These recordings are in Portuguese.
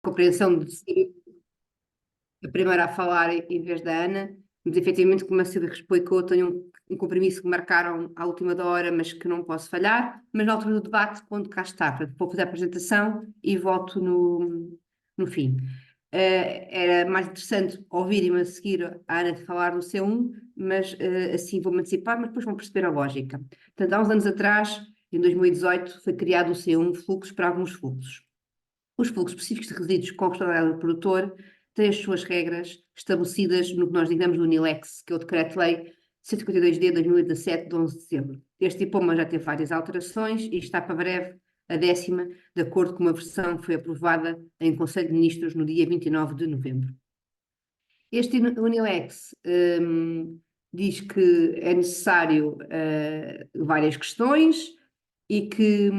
compreensão de ser a primeira a falar em vez da Ana, mas efetivamente, como a Silvia explicou, tenho um compromisso que marcaram à última da hora, mas que não posso falhar, mas na altura do debate, quando cá está, portanto, vou fazer a apresentação e volto no fim. Era mais interessante ouvirem-me a seguir a Ana falar do C1, mas assim vou-me antecipar, mas depois vão perceber a lógica. Portanto, há uns anos atrás, em 2018, foi criado o C1 Fluxos para alguns fluxos. Os fluxos específicos de resíduos com responsabilidade do produtor têm as suas regras estabelecidas no que nós digamos do NILEX, que é o Decreto-Lei 152D de 2017, de 11 de dezembro. Este diploma já teve várias alterações e está para breve a 10ª, de acordo com uma versão que foi aprovada em Conselho de Ministros no dia 29 de novembro. Este UNILEX diz que é necessário várias questões e que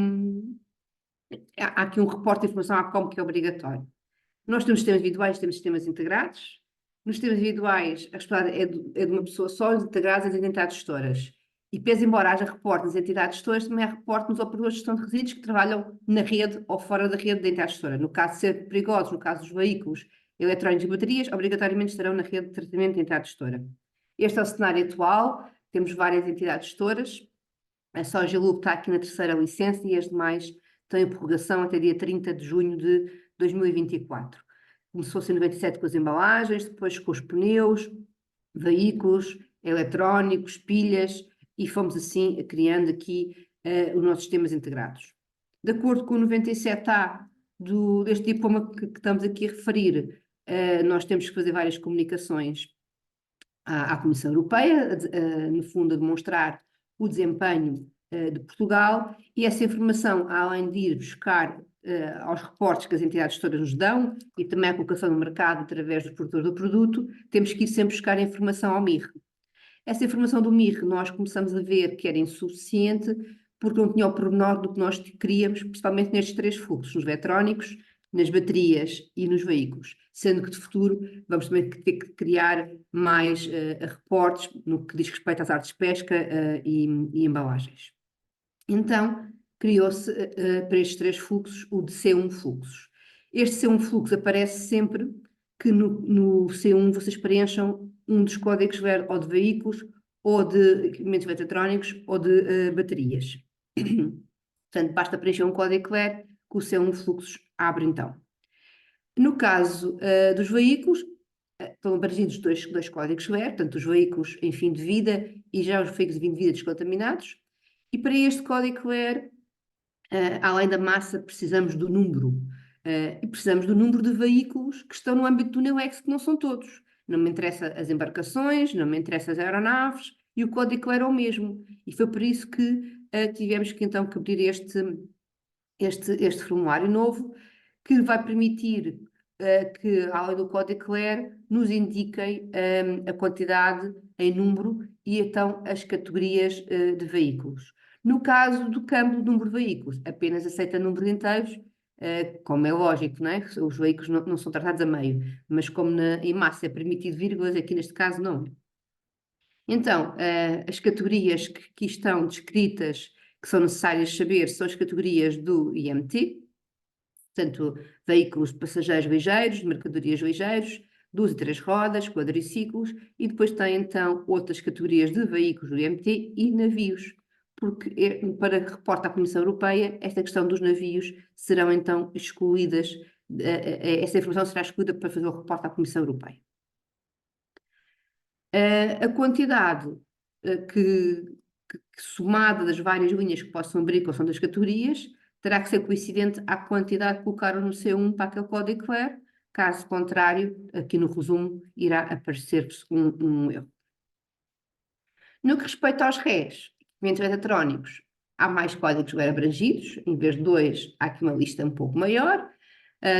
há aqui um reporte de informação à COM que é obrigatório. Nós temos sistemas individuais, temos sistemas integrados. Nos sistemas individuais, a responsabilidade é de uma pessoa só, os integrados as entidades gestoras. E pese embora haja reporte nas entidades gestoras, também há reporte nos operadores de gestão de resíduos que trabalham na rede ou fora da rede da entidade gestora. No caso de ser perigosos, no caso dos veículos eletrónicos e baterias, obrigatoriamente estarão na rede de tratamento da entidade gestora. Este é o cenário atual. Temos várias entidades gestoras. A Sogilub está aqui na terceira licença e as demais têm prorrogação até dia 30 de junho de 2024. Começou-se em 97 com as embalagens, depois com os pneus, veículos, eletrónicos, pilhas, e fomos assim criando aqui os nossos sistemas integrados. De acordo com o 97A deste diploma que estamos aqui a referir, nós temos que fazer várias comunicações à Comissão Europeia, no fundo a demonstrar o desempenho de Portugal, e essa informação, além de ir buscar aos reportes que as entidades todas nos dão, e também a colocação no mercado através do produtor do produto, temos que ir sempre buscar a informação ao MIR. Essa informação do MIR nós começamos a ver que era insuficiente, porque não tinha o pormenor do que nós queríamos, principalmente nestes 3 fluxos, nos eletrónicos, nas baterias e nos veículos, sendo que de futuro vamos também ter que criar mais reportes no que diz respeito às artes de pesca e embalagens. Então, criou-se para estes 3 fluxos o de C1 fluxos. Este C1 fluxo aparece sempre que no C1 vocês preencham um dos códigos ver ou de veículos, ou de equipamentos eletrónicos, ou de baterias. Portanto, basta preencher um código ver que o C1 fluxos abre então. No caso dos veículos, estão abrangidos dois códigos ver, portanto, os veículos em fim de vida e já os veículos em fim de vida descontaminados. E para este código ver, além da massa, precisamos do número. E precisamos do número de veículos que estão no âmbito do NELEX, que não são todos. Não me interessa as embarcações, não me interessa as aeronaves, e o código era o mesmo. E foi por isso que tivemos que então abrir este formulário novo, que vai permitir que, além do código CLER, nos indiquem a quantidade em número e então as categorias de veículos. No caso do campo do número de veículos, apenas aceita números inteiros, como é lógico, não é? Os veículos não são tratados a meio, mas como em massa é permitido vírgulas, aqui neste caso não. Então, as categorias que aqui estão descritas, que são necessárias saber, são as categorias do IMT, portanto, veículos de passageiros ligeiros, de mercadorias ligeiros, 2 e 3 rodas, quadriciclos, e depois tem então outras categorias de veículos do IMT e navios, porque para que reporte à Comissão Europeia, esta questão dos navios serão então excluídas, essa informação será excluída para fazer o reporte à Comissão Europeia. A quantidade que somada das várias linhas que possam abrir, que são das categorias, terá que ser coincidente à quantidade que colocaram no C1 para aquele código CLER, caso contrário, aqui no resumo irá aparecer-vos um erro. No que respeita aos RES, equipamentos eletrónicos, há mais códigos bem abrangidos, em vez de 2, há aqui uma lista um pouco maior,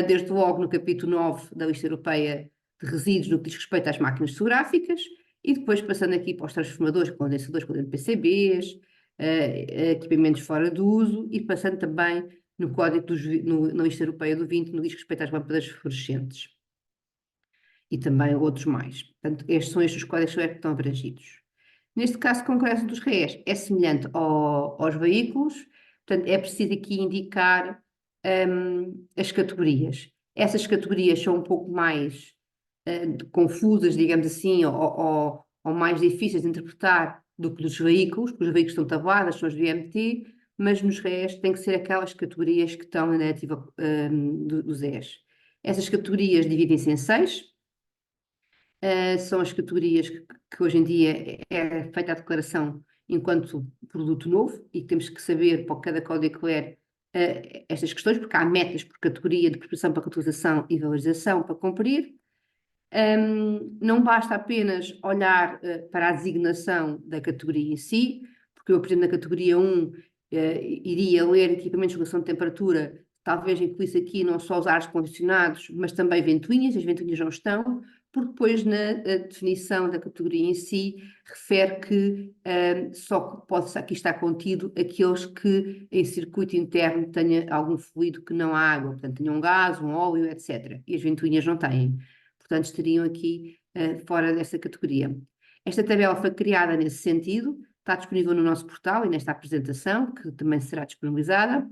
desde logo no capítulo 9 da lista europeia de resíduos no que diz respeito às máquinas fotográficas, e depois passando aqui para os transformadores, condensadores com PCBs, equipamentos fora de uso, e passando também no código na lista europeia do 20, no que diz respeito às lâmpadas fluorescentes. E também outros mais. Portanto, são estes os códigos que estão abrangidos. Neste caso concreto dos RES, é semelhante aos veículos, portanto, é preciso aqui indicar as categorias. Essas categorias são um pouco mais confusas, digamos assim, ou mais difíceis de interpretar do que dos veículos, porque os veículos estão tabulados, são os VMT, mas nos restos tem que ser aquelas categorias que estão na diretiva dos ES. Essas categorias dividem-se em 6. São as categorias que hoje em dia é feita a declaração enquanto produto novo e temos que saber para cada código QR estas questões, porque há metas por categoria de preparação para reutilização e valorização para cumprir. Não basta apenas olhar para a designação da categoria em si, porque eu, por exemplo, na categoria 1 iria ler equipamentos de regulação de temperatura, talvez incluísse aqui não só os ares condicionados, mas também ventoinhas, as ventoinhas não estão, porque depois na definição da categoria em si refere que só pode aqui estar contido aqueles que em circuito interno tenha algum fluido que não há água, portanto tenham um gás, um óleo, etc. E as ventoinhas não têm. Portanto, estariam aqui fora dessa categoria. Esta tabela foi criada nesse sentido, está disponível no nosso portal e nesta apresentação, que também será disponibilizada.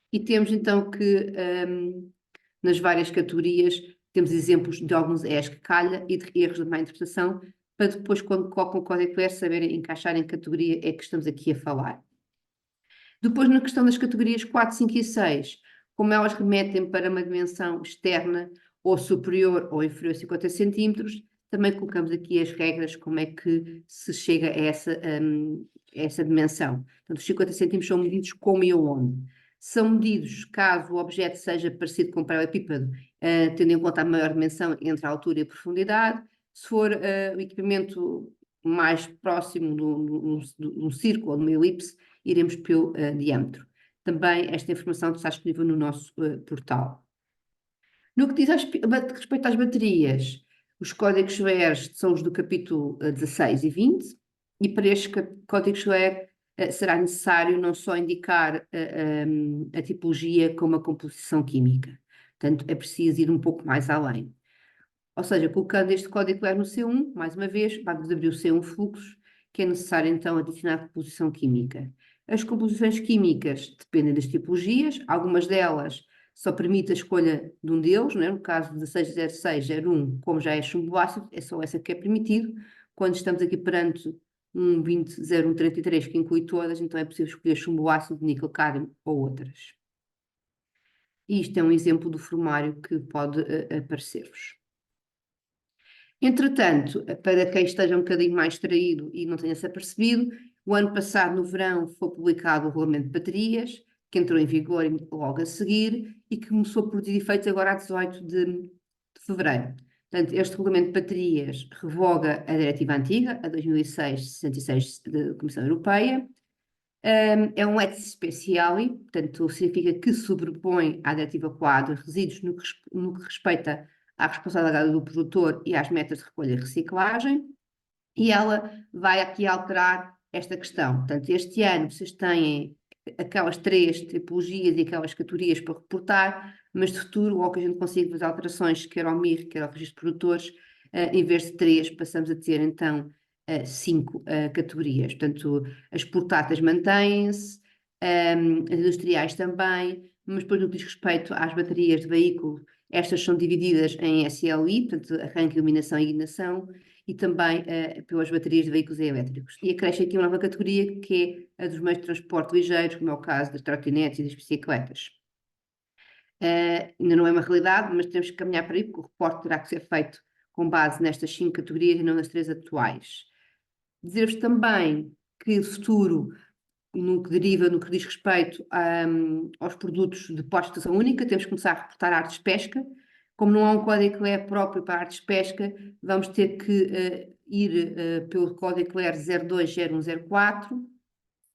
E temos então que, nas várias categorias, temos exemplos de alguns ES que calha e de erros de má interpretação, para depois, quando colocam o código QR, saberem encaixar em que categoria é que estamos aqui a falar. Depois, na questão das categorias 4, 5 e 6, como elas remetem para uma dimensão externa, ou superior ou inferior a 50 centímetros, também colocamos aqui as regras, como é que se chega a essa dimensão. Portanto, os 50 centímetros são medidos como e onde. São medidos caso o objeto seja parecido com um paralelepípedo, tendo em conta a maior dimensão entre a altura e a profundidade. Se for o equipamento mais próximo de um círculo ou de uma elipse, iremos pelo diâmetro. Também esta informação está disponível no nosso portal. No que diz respeito às baterias, os códigos QR são os do capítulo 16 e 20, e para estes códigos QR será necessário não só indicar a tipologia como a composição química. Portanto, é preciso ir um pouco mais além. Ou seja, colocando este código QR no C1, mais uma vez, vamos abrir o C1 fluxos, que é necessário então adicionar a composição química. As composições químicas dependem das tipologias, algumas delas só permite a escolha de um deles, né? No caso de 160601, como já é chumbo ácido, é só essa que é permitido. Quando estamos aqui perante um 200133 que inclui todas, então é possível escolher chumbo ácido, níquel, cádmio ou outras. E isto é um exemplo do formulário que pode aparecer-vos. Entretanto, para quem esteja um bocadinho mais distraído e não tenha se apercebido, o ano passado, no verão, foi publicado o Regulamento de Baterias, que entrou em vigor logo a seguir e que começou a produzir efeitos agora a 18 de fevereiro. Portanto, este Regulamento de Baterias revoga a diretiva antiga, a 2006-66 da Comissão Europeia. É um et speciali, portanto, significa que sobrepõe à diretiva quadro resíduos no que respeita à responsabilidade do produtor e às metas de recolha e reciclagem, e ela vai aqui alterar esta questão. Portanto, este ano vocês têm aquelas 3 tipologias e aquelas categorias para reportar, mas de futuro, logo que a gente consiga fazer alterações, quer ao MIR, quer ao registro de produtores, em vez de 3, passamos a ter então 5 categorias. Portanto, as portáteis mantêm-se, as industriais também, mas depois no que diz respeito às baterias de veículo, estas são divididas em SLI, portanto, arranque, iluminação e ignição, e também pelas baterias de veículos elétricos. E acresce aqui uma nova categoria, que é a dos meios de transporte ligeiros, como é o caso das trotinetes e das bicicletas. Ainda não é uma realidade, mas temos que caminhar para aí, porque o reporte terá que ser feito com base nestas 5 categorias e não nas 3 atuais. Dizer-vos também que o futuro, no que deriva, no que diz respeito aos produtos de pós-estação única, temos que começar a reportar artes de pesca. Como não há um código QR próprio para artes de pesca, vamos ter que ir pelo código QR 020104,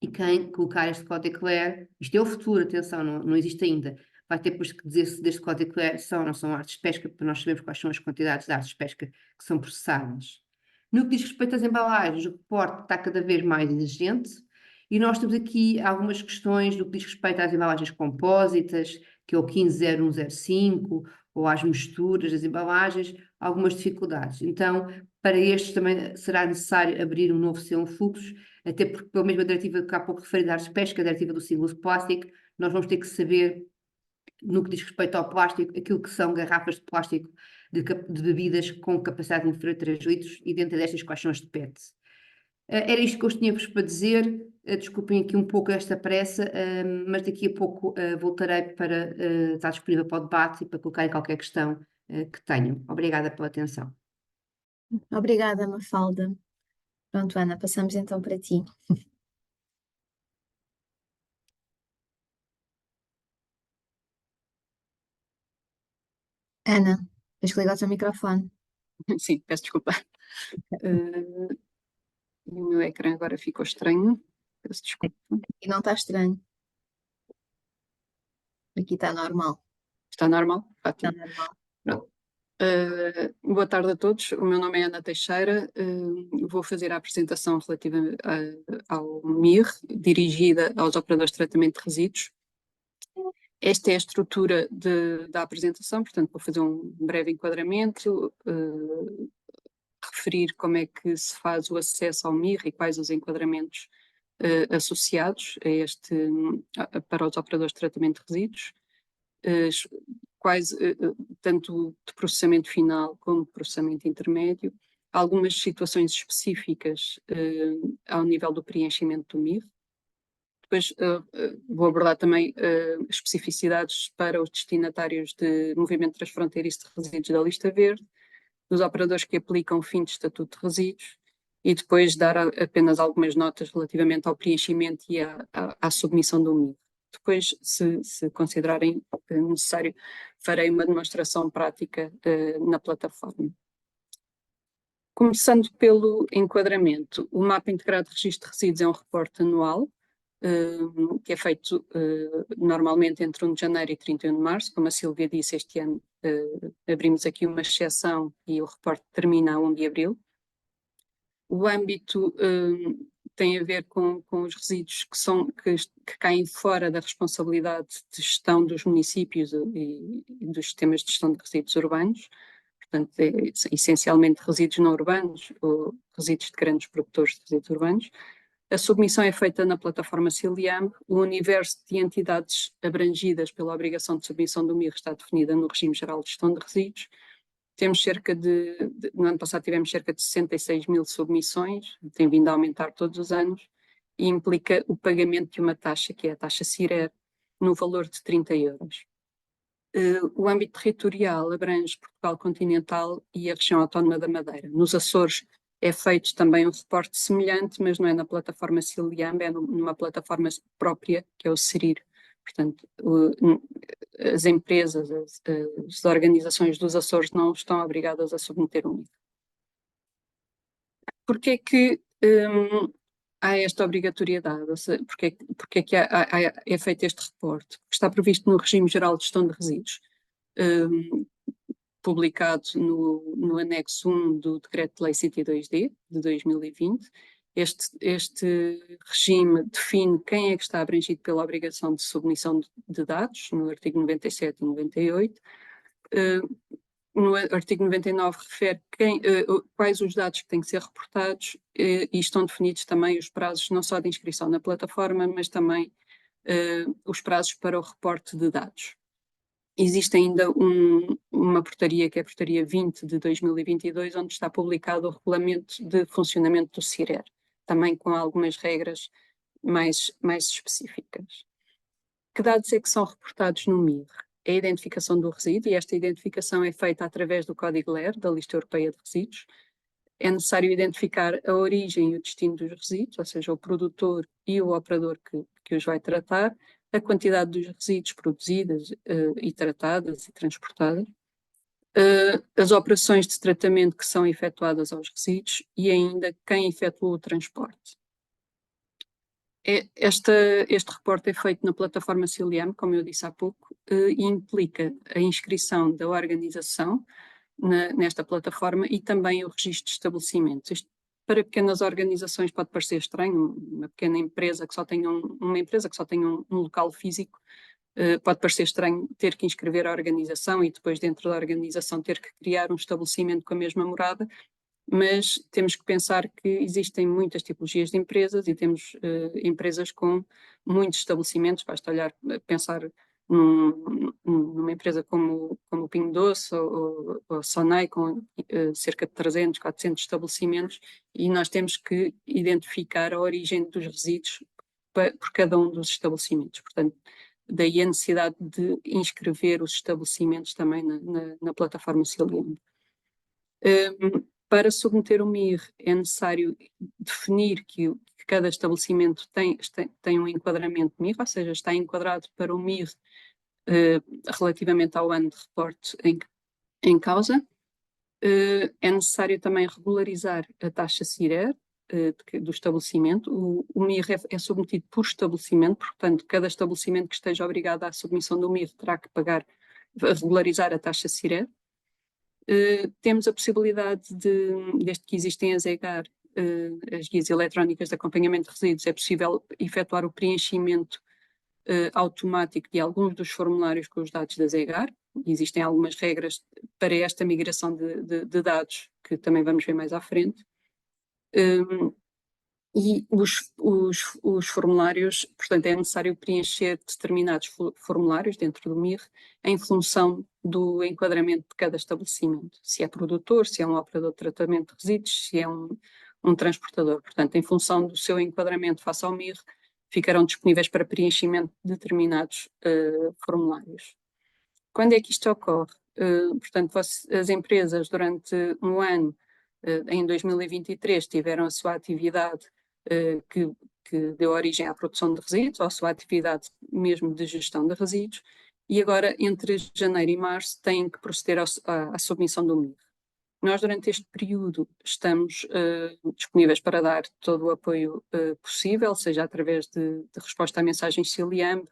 e quem colocar este código QR, isto é o futuro, atenção, não existe ainda, vai ter depois que dizer se deste código QR são ou não são artes de pesca, para nós sabermos quais são as quantidades de artes de pesca que são processadas. No que diz respeito às embalagens, o reporte está cada vez mais exigente, e nós temos aqui algumas questões do que diz respeito às embalagens compósitas, que é o 150105, ou às misturas das embalagens, algumas dificuldades. Então, para estes também será necessário abrir um novo C1 fluxos, até porque pela mesma diretiva que há pouco referi de artes de pesca, a diretiva do single use plastic, nós vamos ter que saber no que diz respeito ao plástico, aquilo que são garrafas de plástico de bebidas com capacidade inferior a 3 litros e dentro destas quais são as de PET. Era isto que eu tinha-vos para dizer. Desculpem aqui um pouco esta pressa, mas daqui a pouco voltarei para estar disponível para o debate e para colocarem qualquer questão que tenham. Obrigada pela atenção. Obrigada, Mafalda. Pronto, Ana, passamos então para ti. Ana, tens que ligar o teu microfone. Sim, peço desculpa. O meu ecrã agora ficou estranho. Peço desculpa. E não está estranho. Aqui está normal. Está normal? Está Ótimo. normal. Pronto. Boa tarde a todos. O meu nome é Ana Teixeira. Vou fazer a apresentação relativa ao MIR, dirigida aos operadores de tratamento de resíduos. Esta é a estrutura da apresentação, portanto, vou fazer um breve enquadramento, referir como é que se faz o acesso ao MIR e quais os enquadramentos associados a para os operadores de tratamento de resíduos, tanto de processamento final como de processamento intermédio, algumas situações específicas ao nível do preenchimento do MIR. Depois vou abordar também especificidades para os destinatários de movimento transfronteiriço de resíduos da lista verde, dos operadores que aplicam o fim de estatuto de resíduos, e depois dar apenas algumas notas relativamente ao preenchimento e à submissão do MIR. Depois, se considerarem necessário, farei uma demonstração prática na plataforma. Começando pelo enquadramento, o Mapa Integrado de Registro de Resíduos é um reporte anual, que é feito normalmente entre 1 de janeiro e 31 de março. Como a Sílvia disse, este ano abrimos aqui uma exceção e o reporte termina a 1 de abril. O âmbito tem a ver com os resíduos que caem fora da responsabilidade de gestão dos municípios e dos sistemas de gestão de resíduos urbanos. Portanto, essencialmente resíduos não urbanos ou resíduos de grandes produtores de resíduos urbanos. A submissão é feita na plataforma Ciliamb. O universo de entidades abrangidas pela obrigação de submissão do MIR está definida no Regime Geral de Gestão de Resíduos. Temos no ano passado tivemos cerca de 66 mil submissões, tem vindo a aumentar todos os anos, e implica o pagamento de uma taxa, que é a taxa CIRER, no valor de 30 euros. O âmbito territorial abrange Portugal continental e a região autónoma da Madeira. Nos Açores é feito também um reporte semelhante, mas não é na plataforma Ciliamb, é numa plataforma própria, que é o SERIR. Portanto, as empresas, as organizações dos Açores não estão obrigadas a submeter um MIR. Porquê é que há esta obrigatoriedade? Porquê é que é feito este reporte? Porque está previsto no Regime Geral de Gestão de Resíduos, publicado no anexo 1 do Decreto-Lei 102D de 2020. Este regime define quem é que está abrangido pela obrigação de submissão de dados, no artigo 97 e 98. No artigo 99 refere quais os dados que têm que ser reportados e estão definidos também os prazos não só de inscrição na plataforma, mas também os prazos para o reporte de dados. Existe ainda uma portaria, que é a portaria 20 de 2022, onde está publicado o regulamento de funcionamento do CIRER, também com algumas regras mais específicas. Que dados é que são reportados no MIR? É a identificação do resíduo, e esta identificação é feita através do Código LER, da Lista Europeia de Resíduos. É necessário identificar a origem e o destino dos resíduos, ou seja, o produtor e o operador que os vai tratar, a quantidade dos resíduos produzidas e tratadas e transportadas, as operações de tratamento que são efetuadas aos resíduos e ainda quem efetua o transporte. Este reporte é feito na plataforma Ciliamb, como eu disse há pouco, e implica a inscrição da organização nesta plataforma e também o registro de estabelecimentos. Isto, para pequenas organizações, pode parecer estranho. Uma pequena empresa que só tenha um local físico, pode parecer estranho ter que inscrever a organização e depois dentro da organização ter que criar um estabelecimento com a mesma morada, mas temos que pensar que existem muitas tipologias de empresas e temos empresas com muitos estabelecimentos. Basta pensar numa empresa como o Pingo Doce ou Sonei, com cerca de 300, 400 estabelecimentos, e nós temos que identificar a origem dos resíduos por cada um dos estabelecimentos. Portanto, daí a necessidade de inscrever os estabelecimentos também na plataforma Cilium. Para submeter o MIR é necessário definir que cada estabelecimento tem um enquadramento MIR, ou seja, está enquadrado para o MIR relativamente ao ano de reporte em causa. É necessário também regularizar a taxa CIRER do estabelecimento. O MIR é submetido por estabelecimento, portanto, cada estabelecimento que esteja obrigado à submissão do MIR terá que regularizar a taxa CIRER. Temos a possibilidade desde que existem as EGAR, as guias eletrónicas de acompanhamento de resíduos, é possível efetuar o preenchimento automático de alguns dos formulários com os dados das EGAR. Existem algumas regras para esta migração de dados, que também vamos ver mais à frente. E os formulários, portanto, é necessário preencher determinados formulários dentro do MIR em função do enquadramento de cada estabelecimento. Se é produtor, se é um operador de tratamento de resíduos, se é um transportador. Portanto, em função do seu enquadramento face ao MIR, ficarão disponíveis para preenchimento de determinados formulários. Quando é que isto ocorre? Portanto, as empresas durante um ano, em 2023, tiveram a sua atividade que deu origem à produção de resíduos, ou a sua atividade mesmo de gestão de resíduos, e agora, entre janeiro e março, têm que proceder à submissão do MIR. Nós, durante este período, estamos disponíveis para dar todo o apoio possível, seja através de resposta a mensagens Cilium,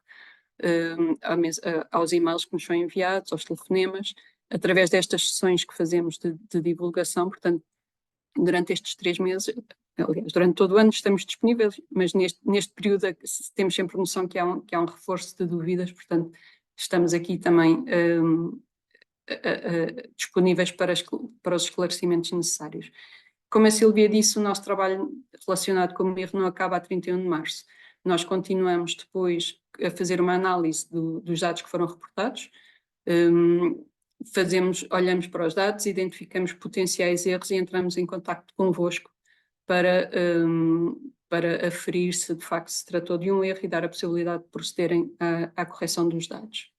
aos e-mails que nos são enviados, aos telefonemas, através destas sessões que fazemos de divulgação. Portanto, durante estes 3 meses, aliás, durante todo o ano estamos disponíveis, mas neste período temos sempre noção que há um reforço de dúvidas, portanto, estamos aqui também disponíveis para os esclarecimentos necessários. Como a Silvia disse, o nosso trabalho relacionado com o MIR não acaba a 31 de março. Nós continuamos depois a fazer uma análise dos dados que foram reportados, olhamos para os dados, identificamos potenciais erros e entramos em contacto convosco para aferir se de facto se tratou de um erro e dar a possibilidade de procederem à correção dos dados.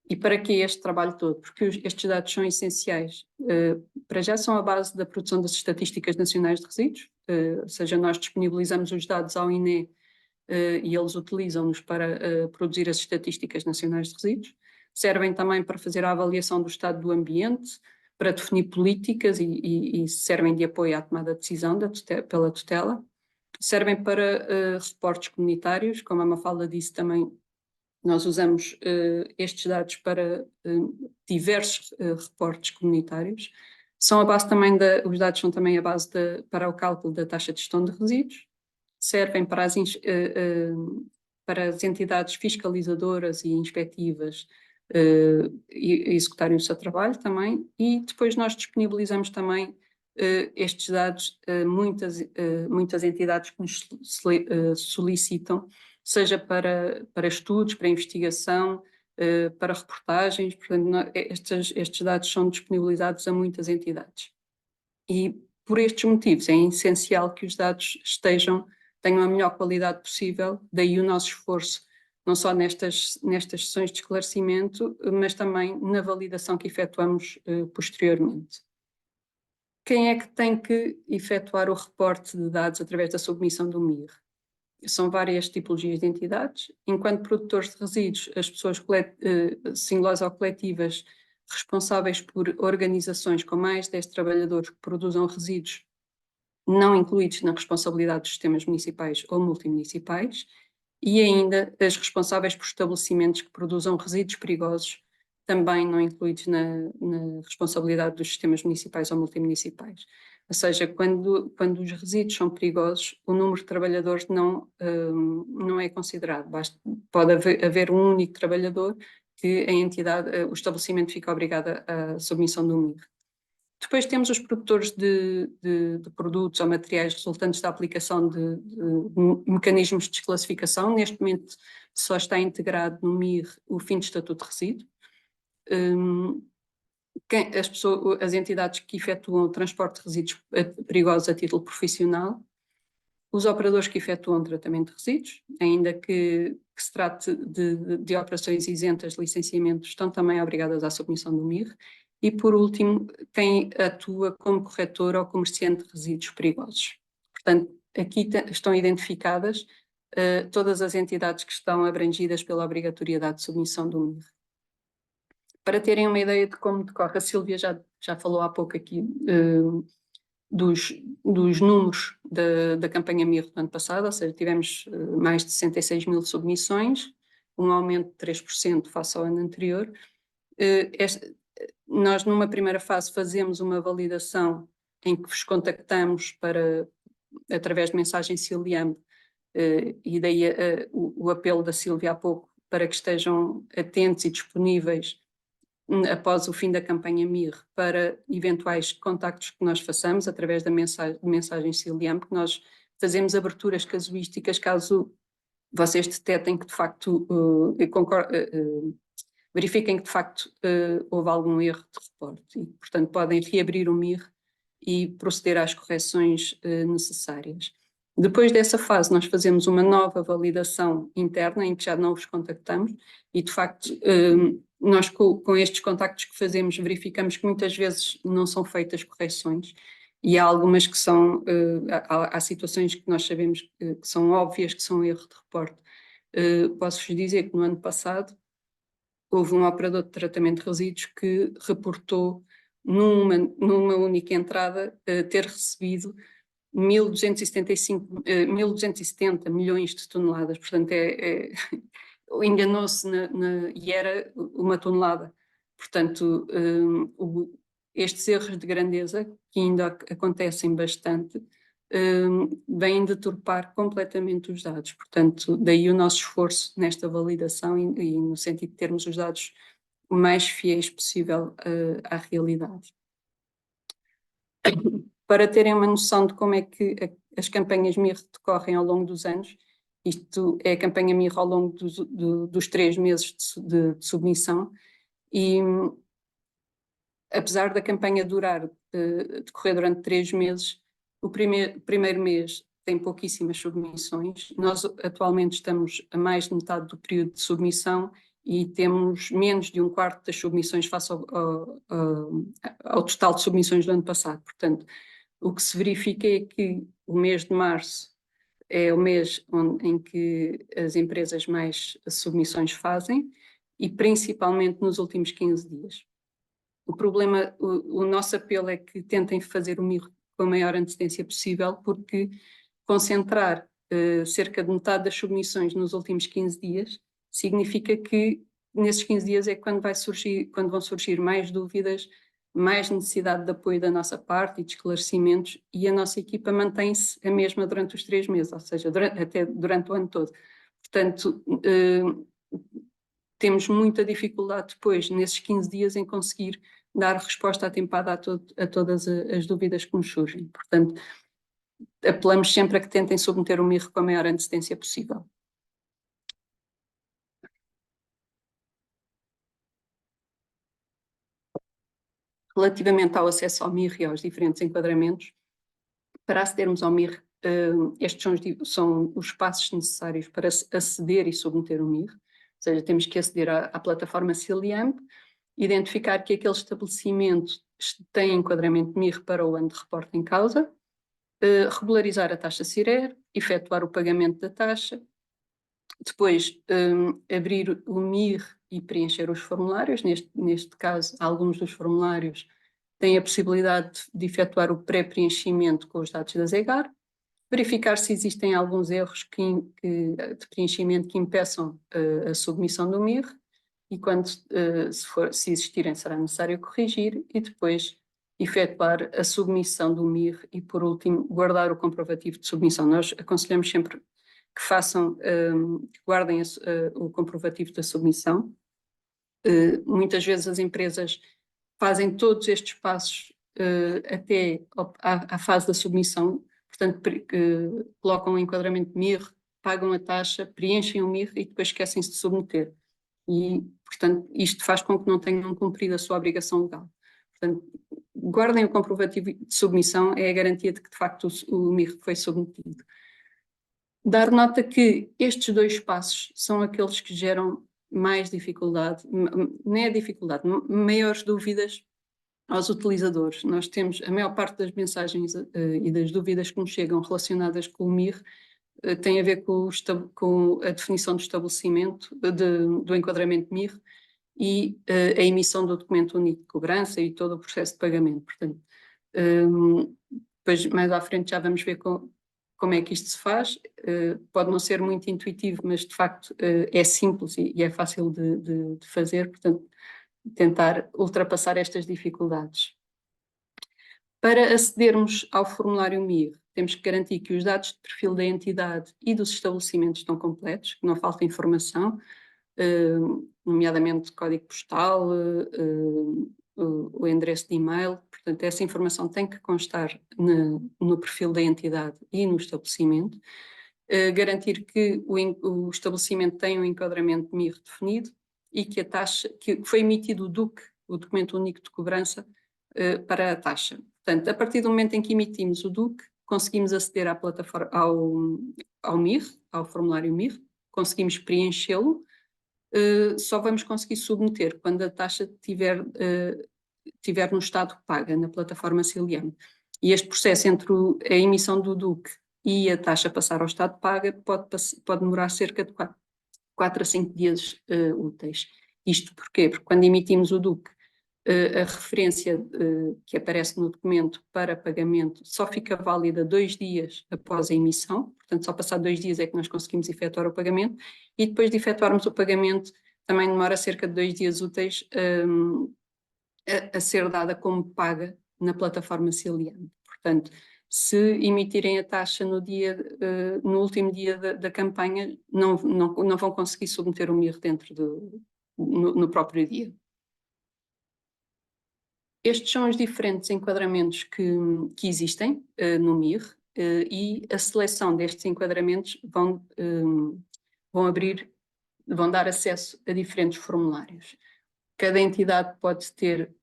E para que este trabalho todo? Porque estes dados são essenciais. Para já são a base da produção das estatísticas nacionais de resíduos, ou seja, nós disponibilizamos os dados ao INE e eles utilizam-nos para produzir as estatísticas nacionais de resíduos. Servem também para fazer a avaliação do estado do ambiente, para definir políticas e servem de apoio à tomada de decisão pela tutela. Servem para reportes comunitários, como a Mafalda disse também. Nós usamos estes dados para diversos reportes comunitários. Os dados são também a base para o cálculo da taxa de gestão de resíduos. Servem para as entidades fiscalizadoras e inspectivas executarem o seu trabalho também. E depois nós disponibilizamos também estes dados a muitas entidades que nos solicitam, seja para estudos, para investigação, para reportagens. Portanto, estes dados são disponibilizados a muitas entidades. E por estes motivos é essencial que os dados tenham a melhor qualidade possível, daí o nosso esforço, não só nestas sessões de esclarecimento, mas também na validação que efetuamos posteriormente. Quem é que tem que efetuar o reporte de dados através da submissão do MIR? São várias tipologias de entidades. Enquanto produtores de resíduos, as pessoas singulares ou coletivas responsáveis por organizações com mais de 10 trabalhadores que produzam resíduos não incluídos na responsabilidade dos sistemas municipais ou multimunicipais, e ainda as responsáveis por estabelecimentos que produzam resíduos perigosos, também não incluídos na responsabilidade dos sistemas municipais ou multimunicipais. Ou seja, quando os resíduos são perigosos, o número de trabalhadores não é considerado. Pode haver um único trabalhador que o estabelecimento fica obrigado à submissão do MIR. Depois temos os produtores de produtos ou materiais resultantes da aplicação de mecanismos de desclassificação. Neste momento só está integrado no MIR o fim de estatuto de resíduo. As entidades que efetuam o transporte de resíduos perigosos a título profissional, os operadores que efetuam tratamento de resíduos, ainda que se trate de operações isentas de licenciamento, estão também obrigadas à submissão do MIR. E, por último, quem atua como corretor ou comerciante de resíduos perigosos. Portanto, aqui estão identificadas todas as entidades que estão abrangidas pela obrigatoriedade de submissão do MIR. Para terem uma ideia de como decorre, a Sílvia já falou há pouco aqui dos números da campanha MIR do ano passado, ou seja, tivemos mais de 66 mil submissões, um aumento de 3% face ao ano anterior. Nós, numa primeira fase, fazemos uma validação em que vos contactamos através de mensagem Ciliamb, e daí o apelo da Sílvia há pouco, para que estejam atentos e disponíveis após o fim da campanha MIR para eventuais contactos que nós façamos através da mensagem Ciliamb, que nós fazemos aberturas casuísticas caso vocês detectem que de facto verifiquem que de facto houve algum erro de reporte e, portanto, podem reabrir o MIR e proceder às correções necessárias. Depois dessa fase, nós fazemos uma nova validação interna em que já não vos contactamos e, de facto, nós com estes contactos que fazemos verificamos que muitas vezes não são feitas correções e há algumas que são, há situações que nós sabemos que são óbvias, que são erro de reporte. Posso-vos dizer que no ano passado houve um operador de tratamento de resíduos que reportou numa única entrada ter recebido 1.270 milhões de toneladas, portanto enganou-se e era uma tonelada. Portanto, estes erros de grandeza, que ainda acontecem bastante, vêm deturpar completamente os dados. Portanto, daí o nosso esforço nesta validação e no sentido de termos os dados o mais fiéis possível à realidade. Para terem uma noção de como é que as campanhas MIR decorrem ao longo dos anos, isto é a campanha MIR ao longo dos 3 meses de submissão e apesar da campanha decorrer durante 3 meses, o primeiro mês tem pouquíssimas submissões. Nós atualmente estamos a mais de metade do período de submissão e temos menos de 1/4 das submissões face ao total de submissões do ano passado. Portanto, o que se verifica é que o mês de março é o mês em que as empresas mais submissões fazem e principalmente nos últimos 15 dias. O nosso apelo é que tentem fazer o MIR com a maior antecedência possível, porque concentrar cerca de metade das submissões nos últimos 15 dias significa que nesses 15 dias é quando vão surgir mais dúvidas, mais necessidade de apoio da nossa parte e de esclarecimentos, e a nossa equipa mantém-se a mesma durante os 3 meses, ou seja, até durante o ano todo. Portanto, temos muita dificuldade depois, nesses 15 dias, em conseguir dar resposta atempada a todas as dúvidas que nos surgem. Portanto, apelamos sempre a que tentem submeter o MIR com a maior antecedência possível. Relativamente ao acesso ao MIR e aos diferentes enquadramentos, para acedermos ao MIR, estes são os passos necessários para aceder e submeter o MIR, ou seja, temos que aceder à plataforma Ciliamb, identificar que aquele estabelecimento tem enquadramento MIR para o ano de reporte em causa, regularizar a taxa CIRER, efetuar o pagamento da taxa, depois abrir o MIR e preencher os formulários. Neste caso, alguns dos formulários têm a possibilidade de efetuar o pré-preenchimento com os dados da ZEGAR, verificar se existem alguns erros de preenchimento que impeçam a submissão do MIR, e quando se existirem será necessário corrigir, e depois efetuar a submissão do MIR e, por último, guardar o comprovativo de submissão. Nós aconselhamos sempre que façam, que guardem o comprovativo da submissão. Muitas vezes as empresas fazem todos estes passos até à fase da submissão, portanto colocam o enquadramento MIR, pagam a taxa, preenchem o MIR e depois esquecem-se de submeter. E, portanto, isto faz com que não tenham cumprido a sua obrigação legal. Portanto, guardem o comprovativo de submissão, é a garantia de que, de facto, o MIR foi submetido. Dar nota que estes 2 passos são aqueles que geram mais dificuldade, nem é dificuldade, maiores dúvidas aos utilizadores. Nós temos a maior parte das mensagens e das dúvidas que nos chegam relacionadas com o MIR tem a ver com a definição do estabelecimento, do enquadramento MIR e a emissão do documento único de cobrança e todo o processo de pagamento. Portanto, depois mais à frente já vamos ver como é que isto se faz. Pode não ser muito intuitivo, mas de facto é simples e é fácil de fazer, portanto, tentar ultrapassar estas dificuldades. Para acedermos ao formulário MIR, temos que garantir que os dados de perfil da entidade e dos estabelecimentos estão completos, que não falta informação, nomeadamente código postal, o endereço de e-mail. Portanto, essa informação tem que constar no perfil da entidade e no estabelecimento. Garantir que o estabelecimento tem um enquadramento MIR definido e que a taxa, que foi emitido o DUC, o documento único de cobrança, para a taxa. Portanto, a partir do momento em que emitimos o DUC, conseguimos aceder à plataforma, ao MIR, ao formulário MIR, conseguimos preenchê-lo, só vamos conseguir submeter quando a taxa estiver no estado paga, na plataforma Ciliam. E este processo entre a emissão do DUC e a taxa passar ao estado paga pode demorar cerca de 4 a 5 dias úteis. Isto porquê? Porque quando emitimos o DUC, a referência que aparece no documento para pagamento só fica válida 2 dias após a emissão, portanto só passar 2 dias é que nós conseguimos efetuar o pagamento, e depois de efetuarmos o pagamento também demora cerca de 2 dias úteis a ser dada como paga na plataforma Ciliam. Portanto, se emitirem a taxa no último dia da campanha, não vão conseguir submeter o MIR no próprio dia. Estes são os diferentes enquadramentos que existem no MIR e a seleção destes enquadramentos vão dar acesso a diferentes formulários. Cada entidade pode ter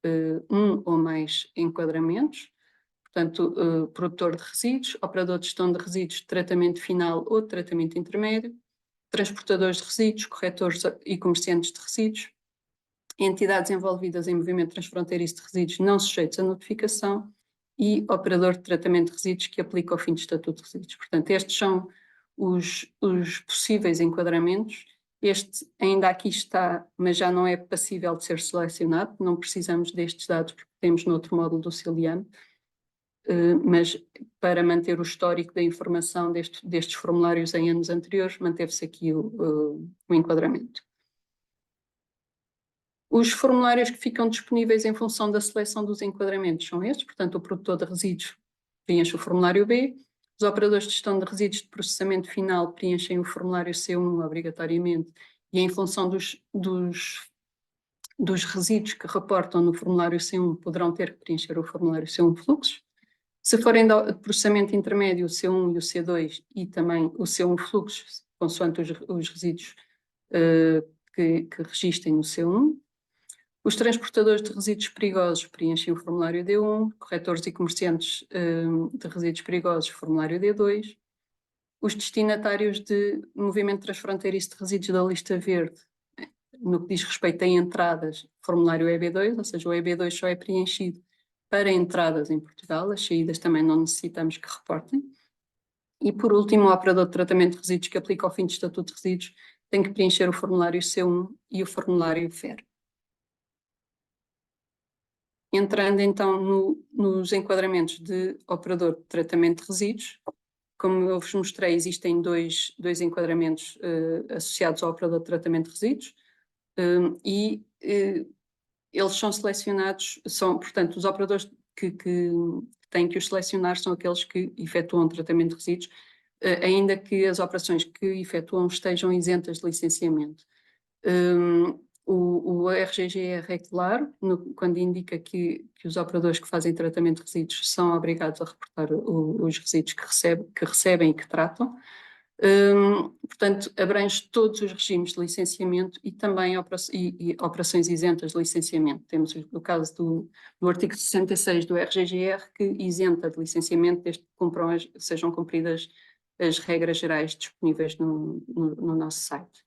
um ou mais enquadramentos, portanto, produtor de resíduos, operador de gestão de resíduos de tratamento final ou de tratamento intermédio, transportadores de resíduos, corretores e comerciantes de resíduos, entidades envolvidas em movimento transfronteiriço de resíduos não sujeitos a notificação e operador de tratamento de resíduos que aplica ao fim de estatuto de resíduos. Portanto, estes são os possíveis enquadramentos. Este ainda aqui está, mas já não é passível de ser selecionado, não precisamos destes dados porque temos noutro módulo do Ciliam, mas para manter o histórico da informação destes formulários em anos anteriores, manteve-se aqui o enquadramento. Os formulários que ficam disponíveis em função da seleção dos enquadramentos são estes, portanto, o produtor de resíduos preenche o formulário B, os operadores de gestão de resíduos de processamento final preenchem o formulário C1 obrigatoriamente e em função dos resíduos que reportam no formulário C1 poderão ter que preencher o formulário C1 fluxos. Se forem de processamento intermédio, o C1 e o C2 e também o C1 fluxos, consoante os resíduos que registrem no C1. Os transportadores de resíduos perigosos preenchem o formulário D1, corretores e comerciantes de resíduos perigosos, formulário D2. Os destinatários de movimento transfronteiriço de resíduos da lista verde, no que diz respeito a entradas, formulário EB2, ou seja, o EB2 só é preenchido para entradas em Portugal, as saídas também não necessitamos que reportem. E por último, o operador de tratamento de resíduos que aplica ao fim de estatuto de resíduos tem que preencher o formulário C1 e o formulário FER. Entrando então nos enquadramentos de operador de tratamento de resíduos, como eu vos mostrei, existem dois enquadramentos associados ao operador de tratamento de resíduos e eles são selecionados, portanto, os operadores que têm que os selecionar são aqueles que efetuam tratamento de resíduos, ainda que as operações que efetuam estejam isentas de licenciamento. O RGGR é claro, quando indica que os operadores que fazem tratamento de resíduos são obrigados a reportar os resíduos que recebem e que tratam. Portanto, abrange todos os regimes de licenciamento e também operações isentas de licenciamento. Temos o caso do artigo 66 do RGGR, que isenta de licenciamento desde que sejam cumpridas as regras gerais disponíveis no nosso site.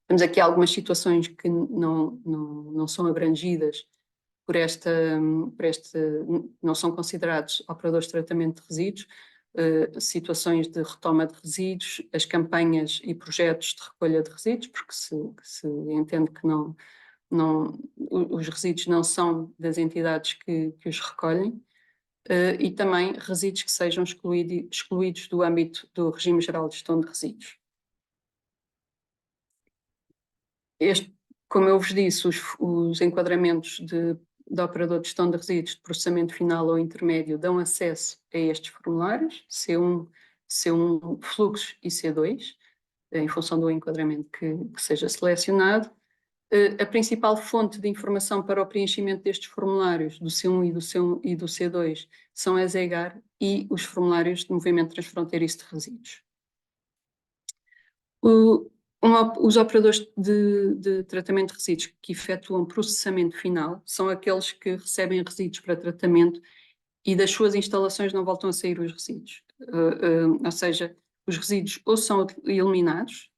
Temos aqui algumas situações que não são abrangidas por não são considerados operadores de tratamento de resíduos, situações de retoma de resíduos, as campanhas e projetos de recolha de resíduos, porque se entende que os resíduos não são das entidades que os recolhem, e também resíduos que sejam excluídos do âmbito do regime geral de gestão de resíduos. Como eu vos disse, os enquadramentos de operador de gestão de resíduos de processamento final ou intermédio dão acesso a estes formulários, C1 fluxos e C2, em função do enquadramento que seja selecionado. A principal fonte de informação para o preenchimento destes formulários, do C1 e do C2, são as EGAR e os formulários de movimento transfronteiriço de resíduos. Os operadores de tratamento de resíduos que efetuam processamento final são aqueles que recebem resíduos para tratamento e das suas instalações não voltam a sair os resíduos. Ou seja, os resíduos ou são eliminados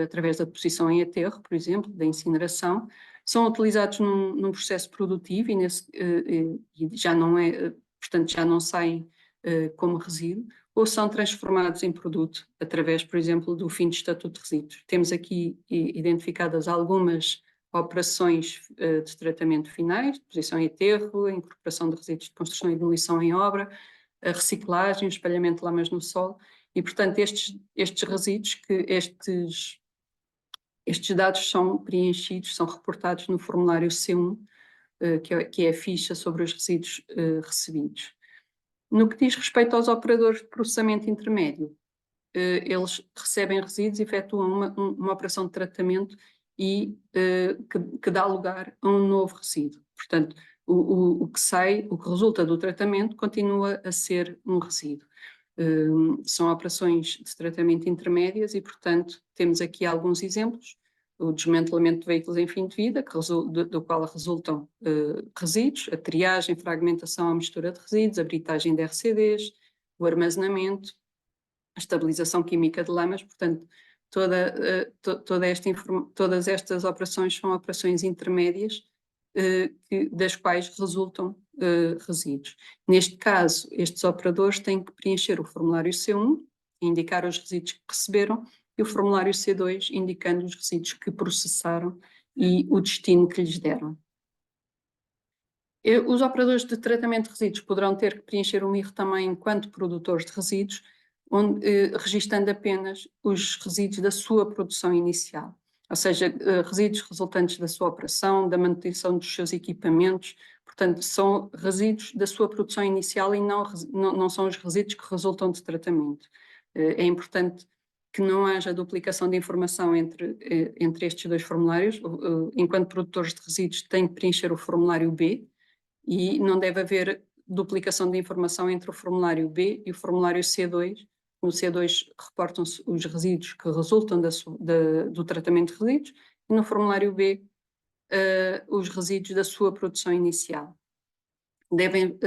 através da deposição em aterro, por exemplo, da incineração, são utilizados num processo produtivo e já não portanto, já não saem como resíduo, ou são transformados em produto através, por exemplo, do fim de estatuto de resíduos. Temos aqui identificadas algumas operações de tratamento finais, deposição em aterro, a incorporação de resíduos de construção e demolição em obra, a reciclagem, o espalhamento de lamas no solo, e, portanto, estes resíduos, estes dados são preenchidos, são reportados no formulário C1, que é a ficha sobre os resíduos recebidos. No que diz respeito aos operadores de processamento intermédio, eles recebem resíduos, efetuam uma operação de tratamento e que dá lugar a um novo resíduo. Portanto, o que resulta do tratamento continua a ser um resíduo. São operações de tratamento intermédias e, portanto, temos aqui alguns exemplos. O desmantelamento de veículos em fim de vida, do qual resultam resíduos, a triagem, fragmentação ou mistura de resíduos, a britagem de RCDs, o armazenamento, a estabilização química de lamas. Portanto, todas estas operações são operações intermédias das quais resultam resíduos. Neste caso, estes operadores têm que preencher o formulário C1, indicar os resíduos que receberam, e o formulário C2, indicando os resíduos que processaram e o destino que lhes deram. Os operadores de tratamento de resíduos poderão ter que preencher o MIR também enquanto produtores de resíduos, registando apenas os resíduos da sua produção inicial, ou seja, resíduos resultantes da sua operação, da manutenção dos seus equipamentos. Portanto, são resíduos da sua produção inicial e não são os resíduos que resultam de tratamento. É importante que não haja duplicação de informação entre estes dois formulários. Enquanto produtores de resíduos, têm que preencher o formulário B e não deve haver duplicação de informação entre o formulário B e o formulário C2. No C2 reportam-se os resíduos que resultam do tratamento de resíduos e no formulário B os resíduos da sua produção inicial. Devem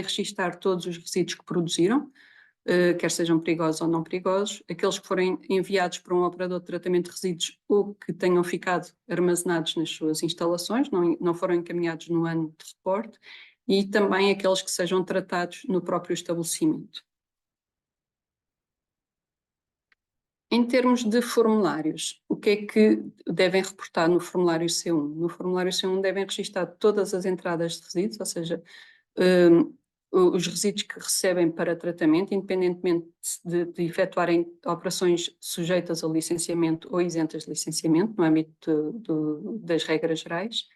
registar todos os resíduos que produziram, quer sejam perigosos ou não perigosos, aqueles que forem enviados para um operador de tratamento de resíduos ou que tenham ficado armazenados nas suas instalações, não foram encaminhados no ano de reporte, e também aqueles que sejam tratados no próprio estabelecimento. Em termos de formulários, o que é que devem reportar no formulário C1? No formulário C1 devem registar todas as entradas de resíduos, ou seja, os resíduos que recebem para tratamento, independentemente de efetuarem operações sujeitas ao licenciamento ou isentas de licenciamento, no âmbito das regras gerais.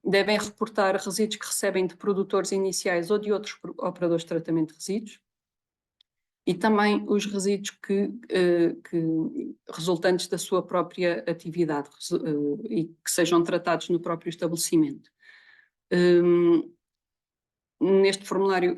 Devem reportar resíduos que recebem de produtores iniciais ou de outros operadores de tratamento de resíduos. E também os resíduos que resultantes da sua própria atividade e que sejam tratados no próprio estabelecimento. neste formulário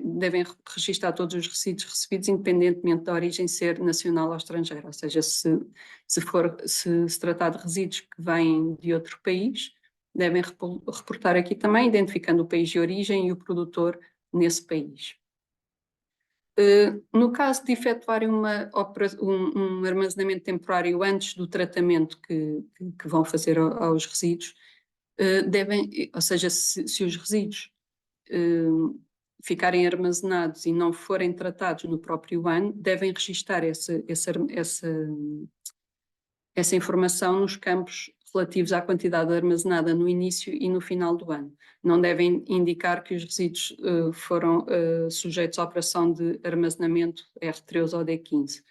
devem registar todos os resíduos recebidos, independentemente da origem ser nacional ou estrangeira. Ou seja, se tratar de resíduos que vêm de outro país, devem reportar aqui também, identificando o país de origem e o produtor nesse país. No caso de efetuarem um armazenamento temporário antes do tratamento que vão fazer aos resíduos, ou seja, se os resíduos ficarem armazenados e não forem tratados no próprio ano, devem registar essa informação nos campos relativos à quantidade armazenada no início e no final do ano. Não devem indicar que os resíduos foram sujeitos à operação de armazenamento R13 ou D15.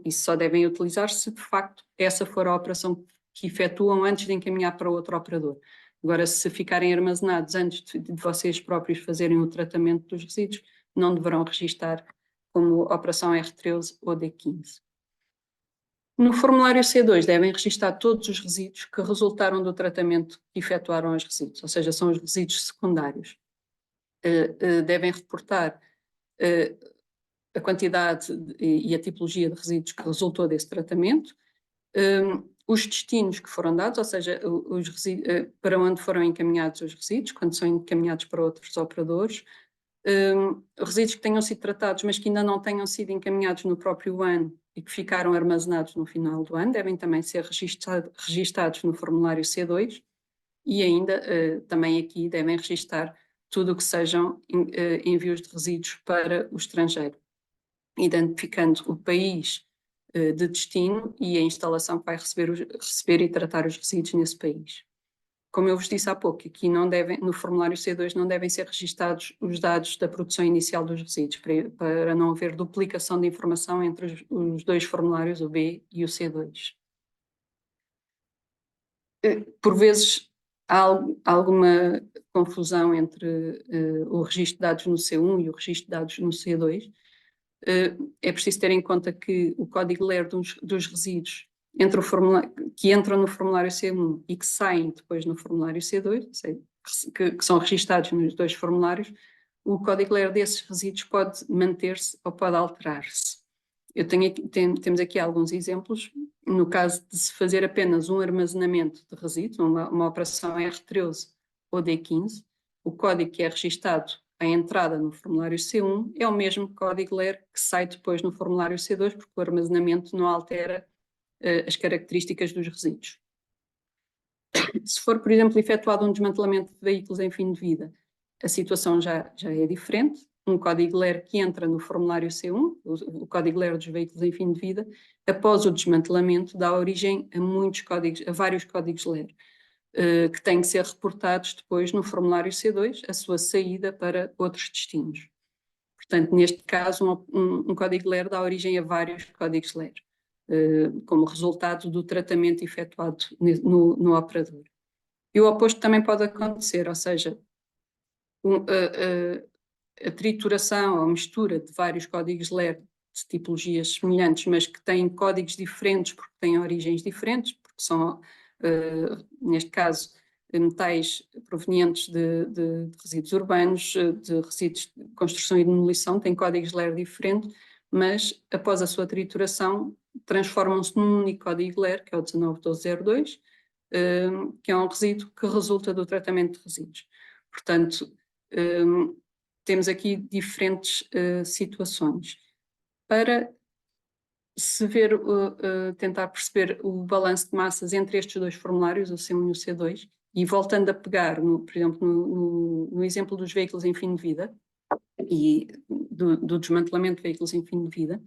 Isso só devem utilizar se, de facto, essa for a operação que efetuam antes de encaminhar para outro operador. Agora, se ficarem armazenados antes de vocês próprios fazerem o tratamento dos resíduos, não deverão registar como operação R13 ou D15. No formulário C2 devem registar todos os resíduos que resultaram do tratamento que efetuaram os resíduos, ou seja, são os resíduos secundários. Devem reportar a quantidade e a tipologia de resíduos que resultou desse tratamento, os destinos que foram dados, ou seja, para onde foram encaminhados os resíduos, quando são encaminhados para outros operadores, resíduos que tenham sido tratados, mas que ainda não tenham sido encaminhados no próprio ano e que ficaram armazenados no final do ano, devem também ser registados no formulário C2 e ainda também aqui devem registar tudo o que sejam envios de resíduos para o estrangeiro, identificando o país de destino e a instalação que vai receber e tratar os resíduos nesse país. Como eu vos disse há pouco, aqui no formulário C2 não devem ser registados os dados da produção inicial dos resíduos, para não haver duplicação de informação entre os dois formulários, o B e o C2. Por vezes há alguma confusão entre o registro de dados no C1 e o registro de dados no C2. É preciso ter em conta que o código LER dos resíduos que entram no formulário C1 e que saem depois no formulário C2, que são registados nos dois formulários, o código LER desses resíduos pode manter-se ou pode alterar-se. Temos aqui alguns exemplos. No caso de se fazer apenas um armazenamento de resíduos, uma operação R13 ou D15, o código que é registado à entrada no formulário C1 é o mesmo código LER que sai depois no formulário C2, porque o armazenamento não altera as características dos resíduos. Se for, por exemplo, efetuado um desmantelamento de veículos em fim de vida, a situação já é diferente. Um código LER que entra no formulário C1, o código LER dos veículos em fim de vida, após o desmantelamento, dá origem a vários códigos LER, que têm que ser reportados depois no formulário C2, a sua saída para outros destinos. Portanto, neste caso, um código LER dá origem a vários códigos LER, como resultado do tratamento efetuado no operador. E o oposto também pode acontecer, ou seja, a trituração ou mistura de vários códigos LER de tipologias semelhantes, mas que têm códigos diferentes porque têm origens diferentes, porque são, neste caso, metais provenientes de resíduos urbanos, de resíduos de construção e demolição, têm códigos LER diferentes, mas após a sua trituração transformam-se num único código LER, que é o 191202, que é um resíduo que resulta do tratamento de resíduos. Portanto, temos aqui diferentes situações. Para se ver, tentar perceber o balanço de massas entre estes dois formulários, o C1 e o C2, e voltando a pegar, por exemplo, no exemplo dos veículos em fim de vida e do desmantelamento de veículos em fim de vida,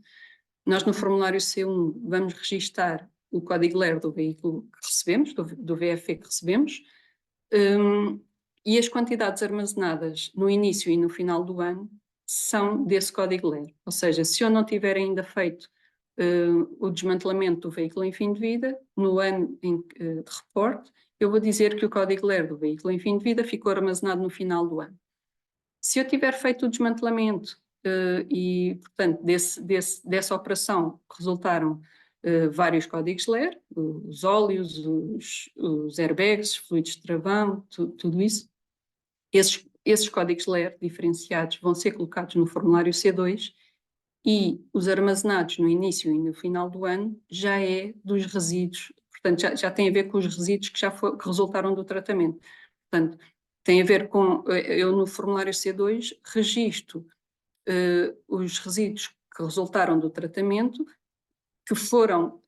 nós no formulário C1 vamos registar o código LER do veículo que recebemos, do VFE que recebemos, e as quantidades armazenadas no início e no final do ano são desse código LER. Ou seja, se eu não tiver ainda feito o desmantelamento do veículo em fim de vida, no ano de reporte, eu vou dizer que o código LER do veículo em fim de vida ficou armazenado no final do ano. Se eu tiver feito o desmantelamento e, portanto, dessa operação resultaram vários códigos LER, os óleos, os airbags, os fluidos de travão, tudo isso, esses esses códigos LER diferenciados vão ser colocados no formulário C2 e os armazenados no início e no final do ano já é dos resíduos, portanto já tem a ver com os resíduos que resultaram do tratamento. Portanto, tem a ver com, eu no formulário C2 registro os resíduos que resultaram do tratamento, que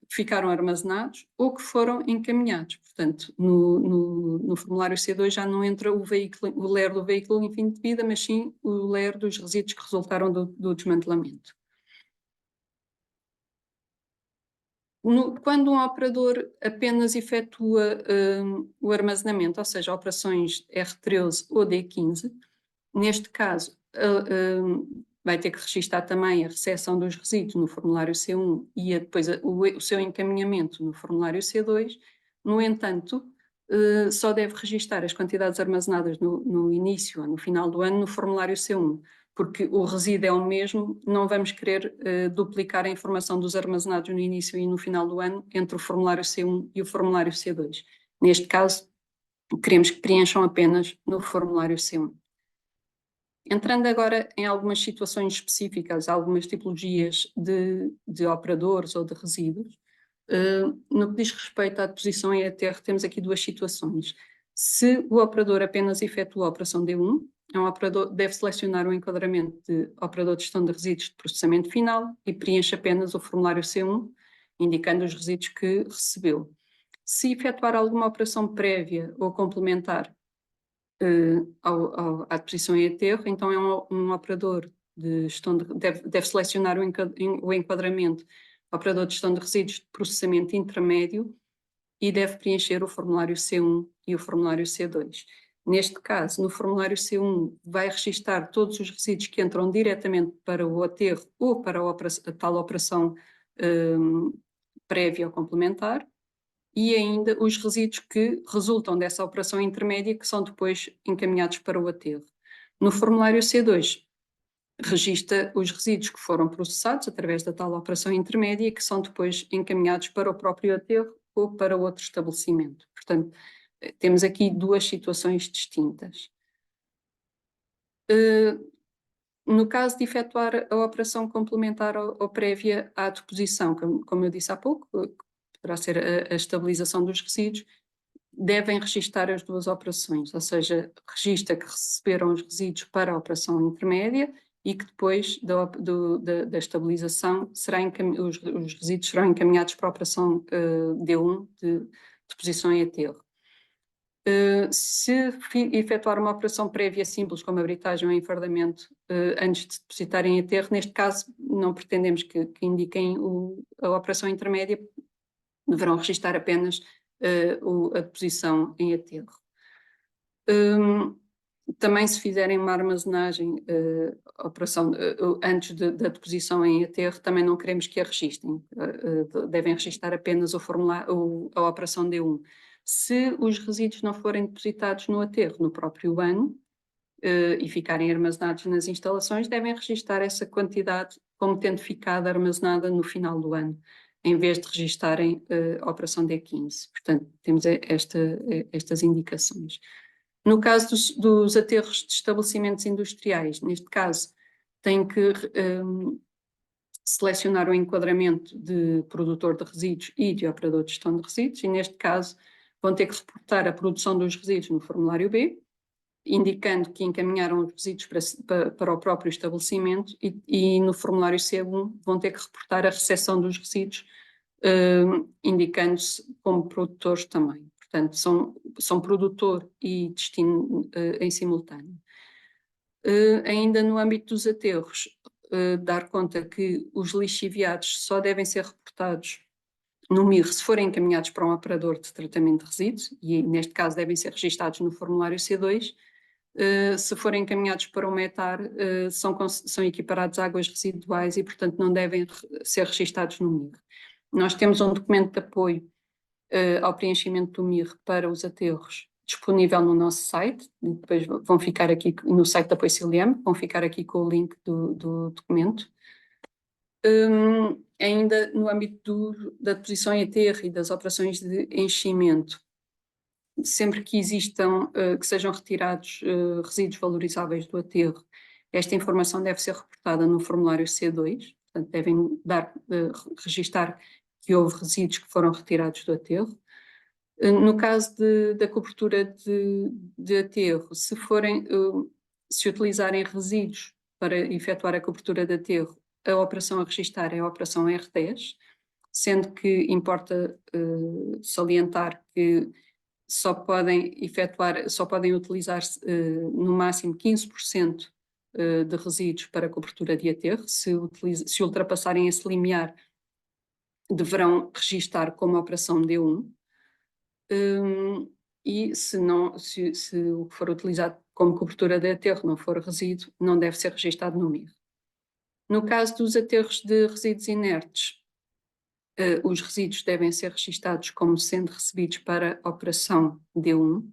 ficaram armazenados ou que foram encaminhados. Portanto, no formulário C2 já não entra o LER do veículo em fim de vida, mas sim o LER dos resíduos que resultaram do desmantelamento. Quando um operador apenas efetua o armazenamento, ou seja, operações R13 ou D15, neste caso vai ter que registar também a recepção dos resíduos no formulário C1 e depois o seu encaminhamento no formulário C2. No entanto, só deve registar as quantidades armazenadas no início ou no final do ano no formulário C1, porque o resíduo é o mesmo, não vamos querer duplicar a informação dos armazenados no início e no final do ano entre o formulário C1 e o formulário C2. Neste caso, queremos que preencham apenas no formulário C1. Entrando agora em algumas situações específicas, algumas tipologias de operadores ou de resíduos, no que diz respeito à deposição em aterro, temos aqui duas situações. Se o operador apenas efetua a operação D1, um operador deve selecionar o enquadramento de operador de gestão de resíduos de processamento final e preenche apenas o formulário C1, indicando os resíduos que recebeu. Se efetuar alguma operação prévia ou complementar à deposição em aterro, então é um operador de gestão deve selecionar o enquadramento operador de gestão de resíduos de processamento intermédio e deve preencher o formulário C1 e o formulário C2. Neste caso, no formulário C1 vai registar todos os resíduos que entram diretamente para o aterro ou para a tal operação prévia ou complementar, e ainda os resíduos que resultam dessa operação intermédia que são depois encaminhados para o aterro. No formulário C2, registra os resíduos que foram processados através da tal operação intermédia e que são depois encaminhados para o próprio aterro ou para outro estabelecimento. Portanto, temos aqui duas situações distintas. No caso de efetuar a operação complementar ou prévia à deposição, como eu disse há pouco, poderá ser a estabilização dos resíduos, devem registar as duas operações, ou seja, registra que receberam os resíduos para a operação intermédia e que depois da estabilização os resíduos serão encaminhados para a operação D1 de deposição em aterro. Se efetuar uma operação prévia simples, como abritagem ou enfardamento, antes de depositar em aterro, neste caso não pretendemos que indiquem a operação intermédia, deverão registar apenas a deposição em aterro. Também se fizerem uma armazenagem, operação antes da deposição em aterro, também não queremos que a registrem, devem registar apenas a operação D1. Se os resíduos não forem depositados no aterro no próprio ano e ficarem armazenados nas instalações, devem registar essa quantidade como tendo ficado armazenada no final do ano, em vez de registarem a operação D15. Portanto, temos estas indicações. No caso dos aterros de estabelecimentos industriais, neste caso, tem que selecionar o enquadramento de produtor de resíduos e de operador de gestão de resíduos, e neste caso vão ter que reportar a produção dos resíduos no formulário B, indicando que encaminharam os resíduos para o próprio estabelecimento, e no formulário C1 vão ter que reportar a recepção dos resíduos, indicando-se como produtores também. Portanto, são produtor e destino em simultâneo. Ainda no âmbito dos aterros, dar conta que os lixiviados só devem ser reportados no MIR se forem encaminhados para um operador de tratamento de resíduos, e neste caso devem ser registados no formulário C2. Se forem encaminhados para o METAR, são equiparados a águas residuais e, portanto, não devem ser registados no MIR. Nós temos um documento de apoio ao preenchimento do MIR para os aterros disponível no nosso site, e depois vão ficar aqui no site da Apoio CILEM, vão ficar aqui com o link do documento. Ainda no âmbito da deposição em aterro e das operações de enchimento, sempre que existam, que sejam retirados resíduos valorizáveis do aterro, esta informação deve ser reportada no formulário C2, portanto devem registar que houve resíduos que foram retirados do aterro. No caso da cobertura de aterro, se utilizarem resíduos para efetuar a cobertura de aterro, a operação a registar é a operação R10, sendo que importa salientar que só podem utilizar no máximo 15% de resíduos para cobertura de aterro. Se ultrapassarem esse limiar, deverão registar como operação D1. E se o que for utilizado como cobertura de aterro não for resíduo, não deve ser registado no MIR. No caso dos aterros de resíduos inertes, os resíduos devem ser registados como sendo recebidos para a operação D1,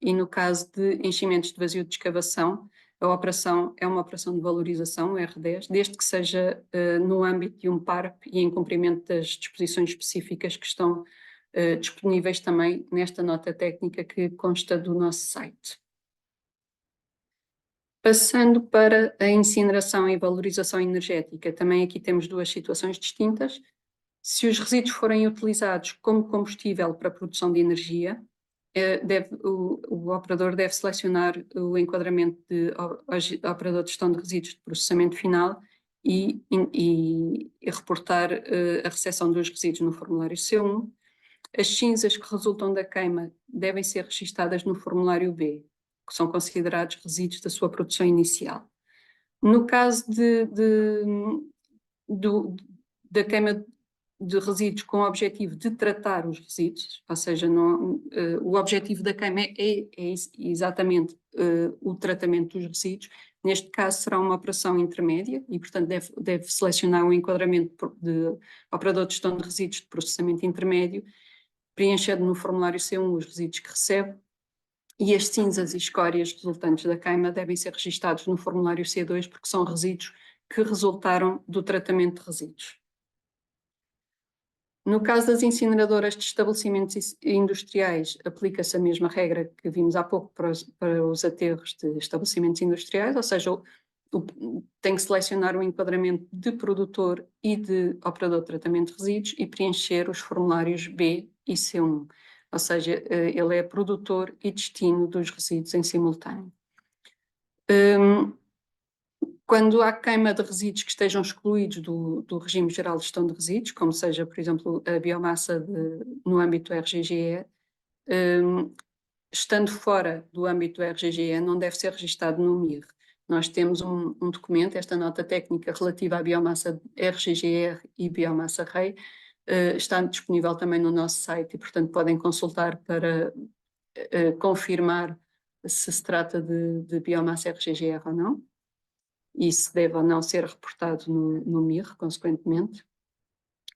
e no caso de enchimentos de vazio de escavação, a operação é uma operação de valorização, R10, desde que seja no âmbito de um PARP e em cumprimento das disposições específicas que estão disponíveis também nesta nota técnica que consta do nosso site. Passando para a incineração e valorização energética, também aqui temos duas situações distintas. Se os resíduos forem utilizados como combustível para a produção de energia, o operador deve selecionar o enquadramento de operador de gestão de resíduos de processamento final e reportar a recepção dos resíduos no formulário C1. As cinzas que resultam da queima devem ser registadas no formulário B, que são considerados resíduos da sua produção inicial. No caso da queima de resíduos com o objetivo de tratar os resíduos, ou seja, o objetivo da queima é exatamente o tratamento dos resíduos. Neste caso será uma operação intermédia e, portanto, deve selecionar um enquadramento de operador de gestão de resíduos de processamento intermédio, preenchendo no formulário C1 os resíduos que recebe, e as cinzas e escórias resultantes da queima devem ser registados no formulário C2 porque são resíduos que resultaram do tratamento de resíduos. No caso das incineradoras de estabelecimentos industriais, aplica-se a mesma regra que vimos há pouco para os aterros de estabelecimentos industriais, ou seja, tem que selecionar o enquadramento de produtor e de operador de tratamento de resíduos e preencher os formulários B e C1, ou seja, ele é produtor e destino dos resíduos em simultâneo. Quando há queima de resíduos que estejam excluídos do regime geral de gestão de resíduos, como seja, por exemplo, a biomassa no âmbito do RGGE, estando fora do âmbito do RGGE, não deve ser registado no MIR. Nós temos um documento, esta nota técnica relativa à biomassa RGGR e biomassa REI, está disponível também no nosso site e, portanto, podem consultar para confirmar se trata de biomassa RGGR ou não, e se deve ou não ser reportado no MIR, consequentemente.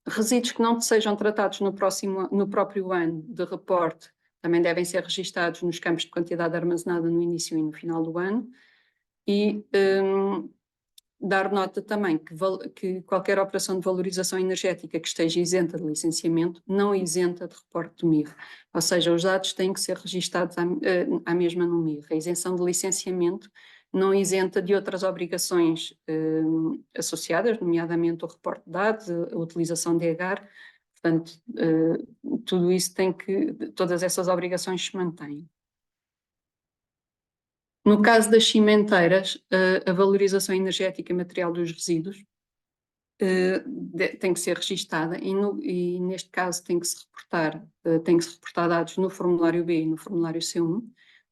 Resíduos que não sejam tratados no próprio ano de reporte também devem ser registados nos campos de quantidade armazenada no início e no final do ano, e dar nota também que qualquer operação de valorização energética que esteja isenta de licenciamento não isenta de reporte do MIR, ou seja, os dados têm que ser registados à mesma no MIR. A isenção de licenciamento não isenta de outras obrigações associadas, nomeadamente o reporte de dados, a utilização de EGAR, portanto, tudo isso todas essas obrigações se mantêm. No caso das cimenteiras, a valorização energética e material dos resíduos tem que ser registada e neste caso tem que se reportar dados no formulário B e no formulário C1.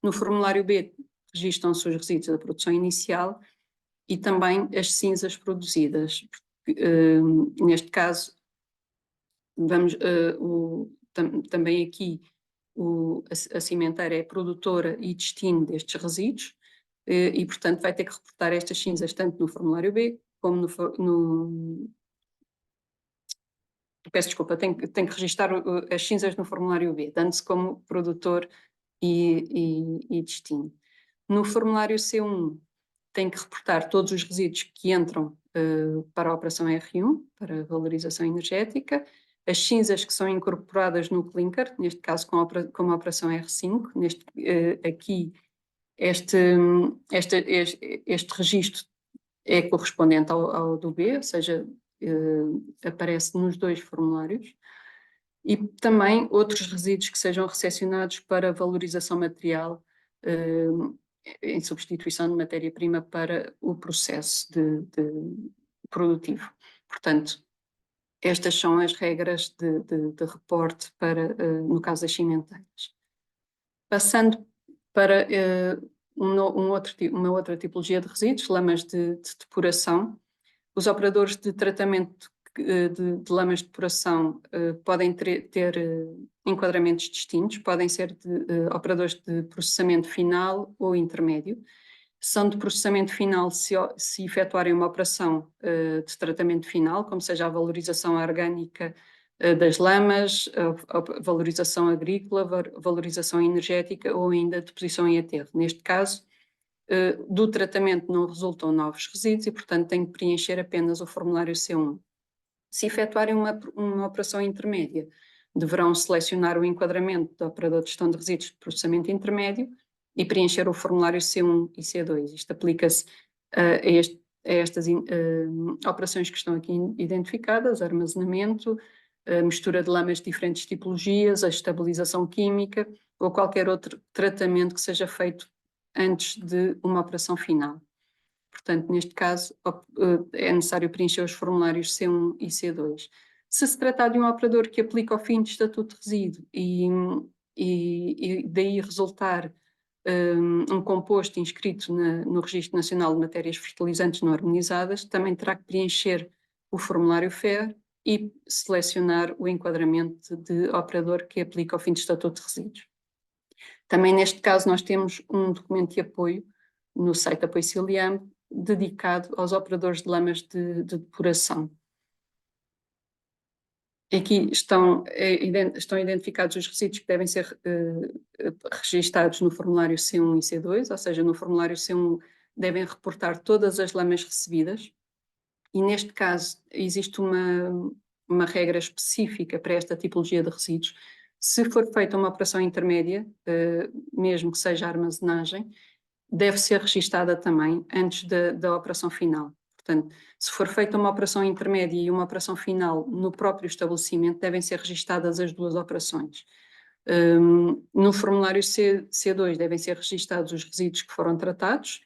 No formulário B registam-se os resíduos da produção inicial e também as cinzas produzidas. Neste caso, também aqui a cimenteira é produtora e destino destes resíduos e, portanto, vai ter que reportar estas cinzas tanto no formulário B como peço desculpa, tem que registar as cinzas no formulário B, dando-se como produtor e destino. No formulário C1 tem que reportar todos os resíduos que entram para a operação R1, para a valorização energética, as cinzas que são incorporadas no clinker, neste caso com a operação R5, aqui este registro é correspondente ao do B, ou seja, aparece nos dois formulários, e também outros resíduos que sejam recepcionados para valorização material em substituição de matéria-prima para o processo de produtivo. Portanto, estas são as regras de reporte para, no caso das cimenteiras. Passando para uma outra tipologia de resíduos, lamas de depuração. Os operadores de tratamento de lamas de depuração podem ter enquadramentos distintos, podem ser operadores de processamento final ou intermédio. São de processamento final se efetuarem uma operação de tratamento final, como seja a valorização orgânica das lamas, a valorização agrícola, valorização energética ou ainda deposição em aterro. Neste caso, do tratamento não resultam novos resíduos e, portanto, têm que preencher apenas o formulário C1. Se efetuarem uma operação intermédia, deverão selecionar o enquadramento do operador de gestão de resíduos de processamento intermédio e preencher o formulário C1 e C2. Isto aplica-se a estas operações que estão aqui identificadas: armazenamento, a mistura de lamas de diferentes tipologias, a estabilização química ou qualquer outro tratamento que seja feito antes de uma operação final. Portanto, neste caso, é necessário preencher os formulários C1 e C2. Se tratar de um operador que aplica o fim de estatuto de resíduo e daí resultar um composto inscrito no Registro Nacional de Matérias Fertilizantes Não Harmonizadas, também terá que preencher o formulário FER e selecionar o enquadramento de operador que aplica o fim de estatuto de resíduos. Também neste caso nós temos um documento de apoio no site Apoio Ciliam dedicado aos operadores de lamas de depuração. Aqui estão identificados os resíduos que devem ser registados no formulário C1 e C2, ou seja, no formulário C1 devem reportar todas as lamas recebidas, e neste caso existe uma regra específica para esta tipologia de resíduos. Se for feita uma operação intermédia, mesmo que seja a armazenagem, deve ser registada também antes da operação final. Portanto, se for feita uma operação intermédia e uma operação final no próprio estabelecimento, devem ser registadas as duas operações. No formulário C2 devem ser registados os resíduos que foram tratados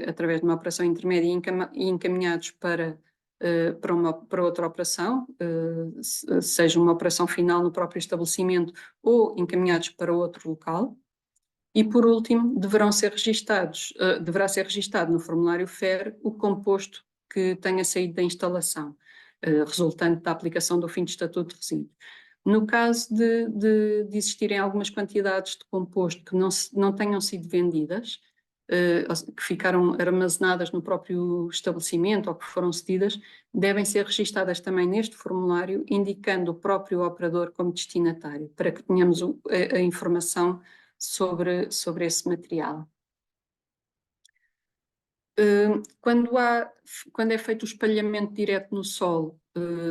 através de uma operação intermédia e encaminhados para outra operação, seja uma operação final no próprio estabelecimento ou encaminhados para outro local. E, por último, deverá ser registado no formulário FER o composto que tenha saído da instalação, resultante da aplicação do fim de estatuto de resíduos. No caso de existirem algumas quantidades de composto que não tenham sido vendidas, que ficaram armazenadas no próprio estabelecimento ou que foram cedidas, devem ser registadas também neste formulário, indicando o próprio operador como destinatário, para que tenhamos a informação sobre esse material. Quando é feito o espalhamento direto no solo,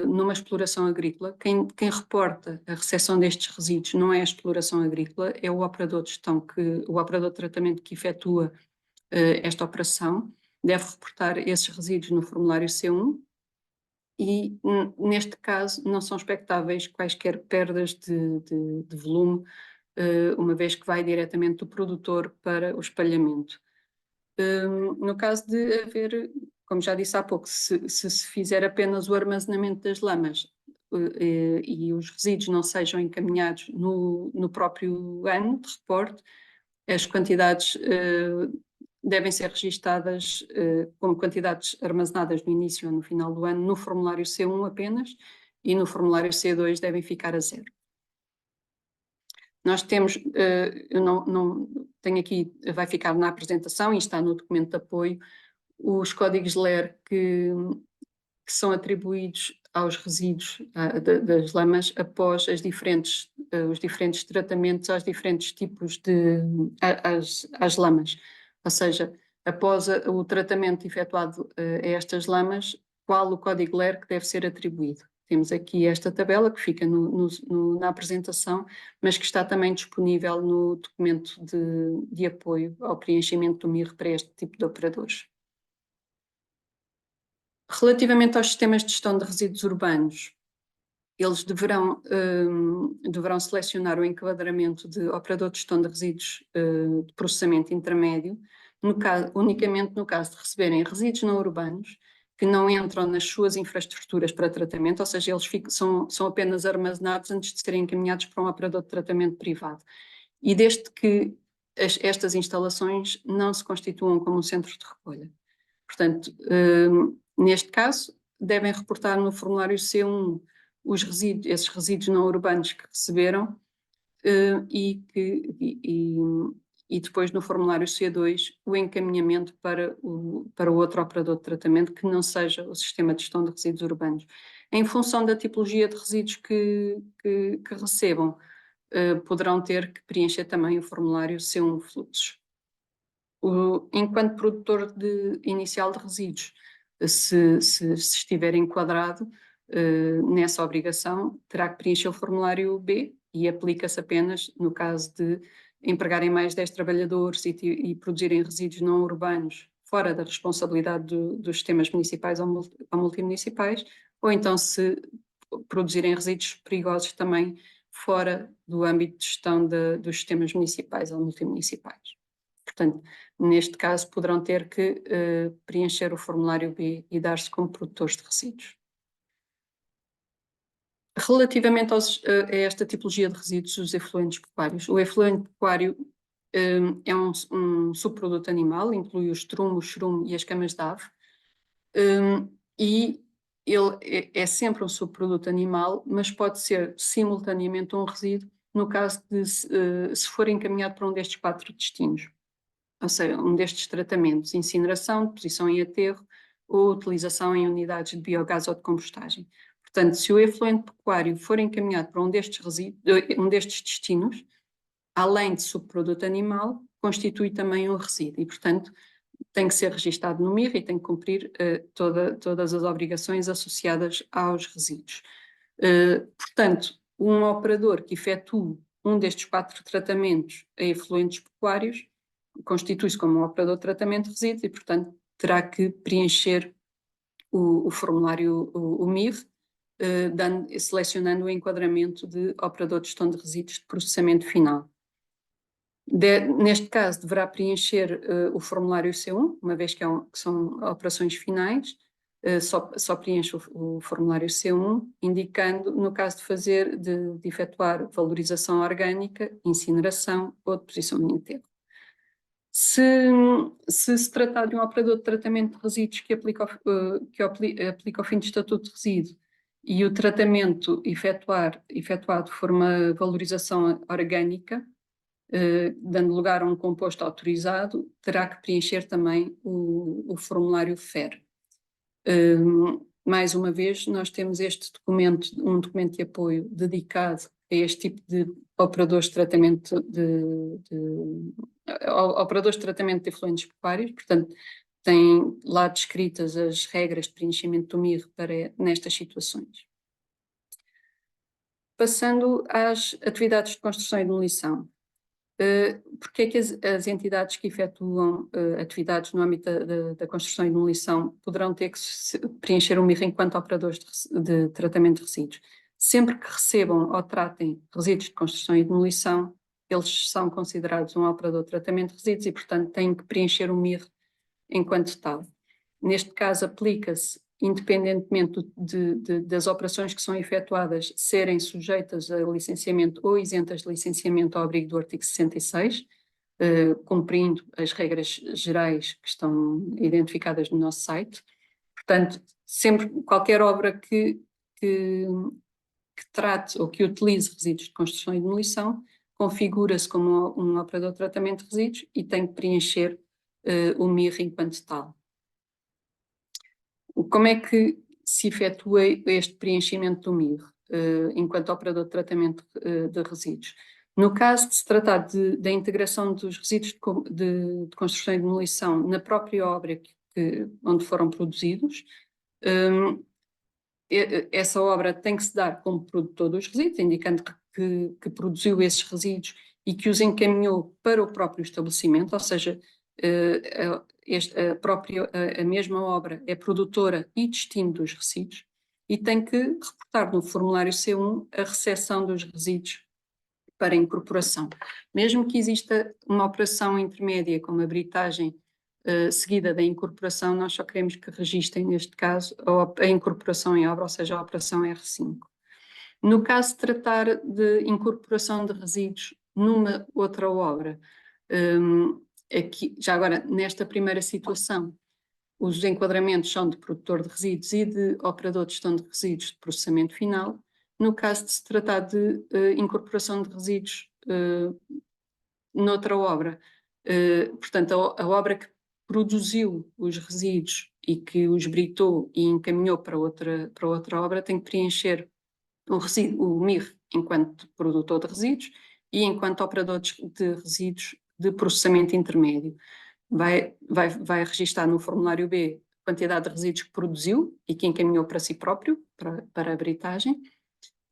numa exploração agrícola, quem reporta a recepção destes resíduos não é a exploração agrícola, é o operador de gestão, o operador de tratamento que efetua esta operação, deve reportar esses resíduos no formulário C1 e, neste caso, não são expectáveis quaisquer perdas de volume, uma vez que vai diretamente do produtor para o espalhamento. No caso de haver, como já disse há pouco, se fizer apenas o armazenamento das lamas e os resíduos não sejam encaminhados no próprio ano de reporte, as quantidades devem ser registadas como quantidades armazenadas no início ou no final do ano no formulário C1 apenas, e no formulário C2 devem ficar a zero. Nós temos, eu não tenho aqui, vai ficar na apresentação e está no documento de apoio, os códigos LER que são atribuídos aos resíduos das lamas após os diferentes tratamentos aos diferentes tipos às lamas. Ou seja, após o tratamento efetuado a estas lamas, qual o código LER que deve ser atribuído. temos aqui esta tabela que fica na apresentação, mas que está também disponível no documento de apoio ao preenchimento do MIR para este tipo de operadores. Relativamente aos sistemas de gestão de resíduos urbanos, eles deverão selecionar o enquadramento de operador de gestão de resíduos de processamento intermédio, unicamente no caso de receberem resíduos não urbanos que não entram nas suas infraestruturas para tratamento, ou seja, eles são apenas armazenados antes de serem encaminhados para um operador de tratamento privado. E desde que estas instalações não se constituam como um centro de recolha. Portanto, neste caso, devem reportar no formulário C1 esses resíduos não urbanos que receberam e depois no formulário C2 o encaminhamento para o outro operador de tratamento que não seja o sistema de gestão de resíduos urbanos. Em função da tipologia de resíduos que recebam, poderão ter que preencher também o formulário C1 fluxos. Enquanto produtor inicial de resíduos, se estiver enquadrado nessa obrigação, terá que preencher o formulário B e aplica-se apenas no caso de empregarem mais 10 trabalhadores e produzirem resíduos não urbanos fora da responsabilidade dos sistemas municipais ou multimunicipais, ou então se produzirem resíduos perigosos também fora do âmbito de gestão dos sistemas municipais ou multimunicipais. Portanto, neste caso, poderão ter que preencher o formulário B e dar-se como produtores de resíduos. Relativamente a esta tipologia de resíduos, os efluentes pecuários, o efluente pecuário é um subproduto animal, inclui o estrumo, o churume e as camas de ave, e ele é sempre um subproduto animal, mas pode ser simultaneamente um resíduo no caso de se for encaminhado para um destes 4 destinos. Ou seja, um destes tratamentos, incineração, deposição em aterro ou utilização em unidades de biogás ou de compostagem. Portanto, se o efluente pecuário for encaminhado para um destes destinos, além de subproduto animal, constitui também um resíduo e, portanto, tem que ser registado no MIR e tem que cumprir todas as obrigações associadas aos resíduos. Portanto, um operador que efetue um destes 4 tratamentos a efluentes pecuários constitui-se como um operador de tratamento de resíduos e, portanto, terá que preencher o formulário, o MIR, selecionando o enquadramento de operador de gestão de resíduos de processamento final. Neste caso, deverá preencher o formulário C1, uma vez que são operações finais, só preenche o formulário C1, indicando, no caso de efetuar valorização orgânica, incineração ou deposição em aterro. Se tratar de um operador de tratamento de resíduos que aplica ao fim de estatuto de resíduo e o tratamento efetuado for uma valorização orgânica, dando lugar a um composto autorizado, terá que preencher também o formulário FER. Mais uma vez, nós temos um documento de apoio dedicado a este tipo de operadores de tratamento operadores de tratamento de efluentes pecuários, portanto, tem lá descritas as regras de preenchimento do MIR nestas situações. Passando às atividades de construção e demolição. Porque é que as entidades que efetuam atividades no âmbito da construção e demolição poderão ter que preencher o MIR enquanto operadores de tratamento de resíduos? Sempre que recebam ou tratem resíduos de construção e demolição, eles são considerados um operador de tratamento de resíduos e, portanto, têm que preencher o MIR enquanto tal. Neste caso, aplica-se, independentemente das operações que são efetuadas serem sujeitas a licenciamento ou isentas de licenciamento ao abrigo do artigo 66, cumprindo as regras gerais que estão identificadas no nosso site. Portanto, sempre qualquer obra que trate ou que utilize resíduos de construção e demolição configura-se como um operador de tratamento de resíduos e tem que preencher o MIR enquanto tal. Como é que se efetua este preenchimento do MIR enquanto operador de tratamento de resíduos? No caso de se tratar da integração dos resíduos de construção e demolição na própria obra onde foram produzidos, essa obra tem que se dar como produtor dos resíduos, indicando que produziu esses resíduos e que os encaminhou para o próprio estabelecimento, ou seja, a mesma obra é produtora e destino dos resíduos, e tem que reportar no formulário C1 a recepção dos resíduos para incorporação. Mesmo que exista uma operação intermédia, como a britagem seguida da incorporação, nós só queremos que registrem, neste caso, a incorporação em obra, ou seja, a operação R5. No caso de tratar de incorporação de resíduos numa outra obra, aqui, já agora, nesta primeira situação, os enquadramentos são de produtor de resíduos e de operador de gestão de resíduos de processamento final. No caso de se tratar de incorporação de resíduos noutra obra, portanto, a obra que produziu os resíduos e que os britou e encaminhou para outra obra tem que preencher o MIR enquanto produtor de resíduos e enquanto operador de resíduos de processamento intermédio. Vai registar no formulário B a quantidade de resíduos que produziu e que encaminhou para si próprio, para a britagem.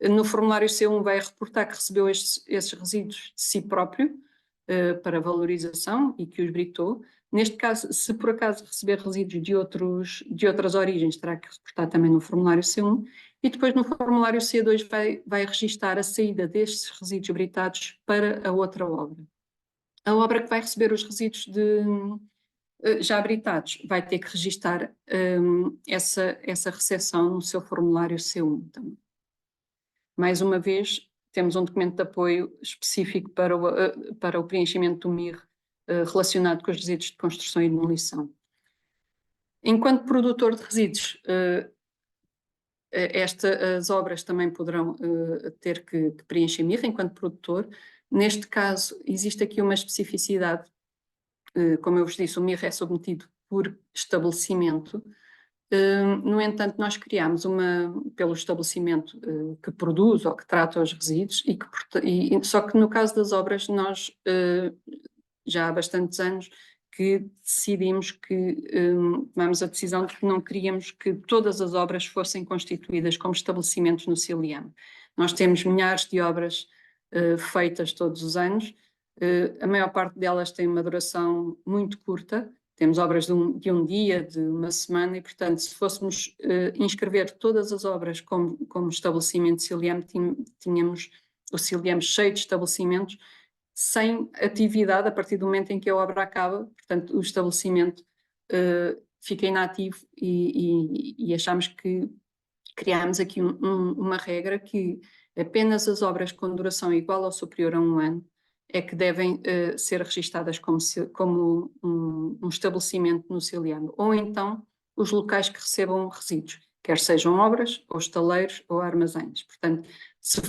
No formulário C1 vai reportar que recebeu esses resíduos de si próprio para valorização e que os britou. Neste caso, se por acaso receber resíduos de outras origens, terá que reportar também no formulário C1 e depois no formulário C2 vai registar a saída destes resíduos britados para a outra obra. A obra que vai receber os resíduos já britados vai ter que registar essa recepção no seu formulário C1 também. Mais uma vez, temos um documento de apoio específico para o preenchimento do MIR relacionado com os resíduos de construção e demolição. Enquanto produtor de resíduos, as obras também poderão ter que preencher MIR enquanto produtor. Neste caso, existe aqui uma especificidade. Como eu vos disse, o MIR é submetido por estabelecimento. No entanto, nós criámos pelo estabelecimento que produz ou que trata os resíduos, só que no caso das obras, nós já há bastantes anos que decidimos tomamos a decisão de que não queríamos que todas as obras fossem constituídas como estabelecimentos no CILIAM. Nós temos milhares de obras feitas todos os anos, a maior parte delas tem uma duração muito curta. Temos obras de um dia, de uma semana, e, portanto, se fôssemos inscrever todas as obras como estabelecimento CILIAM, tínhamos o CILIAM cheio de estabelecimentos, sem atividade a partir do momento em que a obra acaba. Portanto, o estabelecimento fica inativo e achamos que criámos aqui uma regra que apenas as obras com duração igual ou superior a 1 ano é que devem ser registadas como um estabelecimento no CILIAM, ou então os locais que recebam resíduos, quer sejam obras, ou estaleiros, ou armazéns. Portanto, se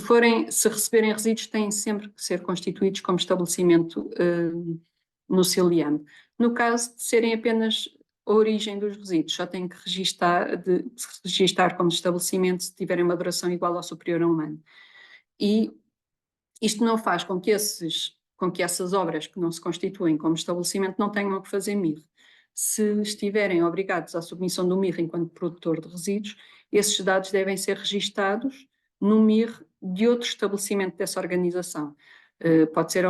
receberem resíduos, têm sempre que ser constituídos como estabelecimento no CILIAM. No caso de serem apenas a origem dos resíduos, só têm que registar como estabelecimento se tiverem uma duração igual ou superior a 1 ano. E isto não faz com que essas obras que não se constituem como estabelecimento não tenham que fazer MIR. Se estiverem obrigados à submissão do MIR enquanto produtor de resíduos, esses dados devem ser registados no MIR de outro estabelecimento dessa organização. Pode ser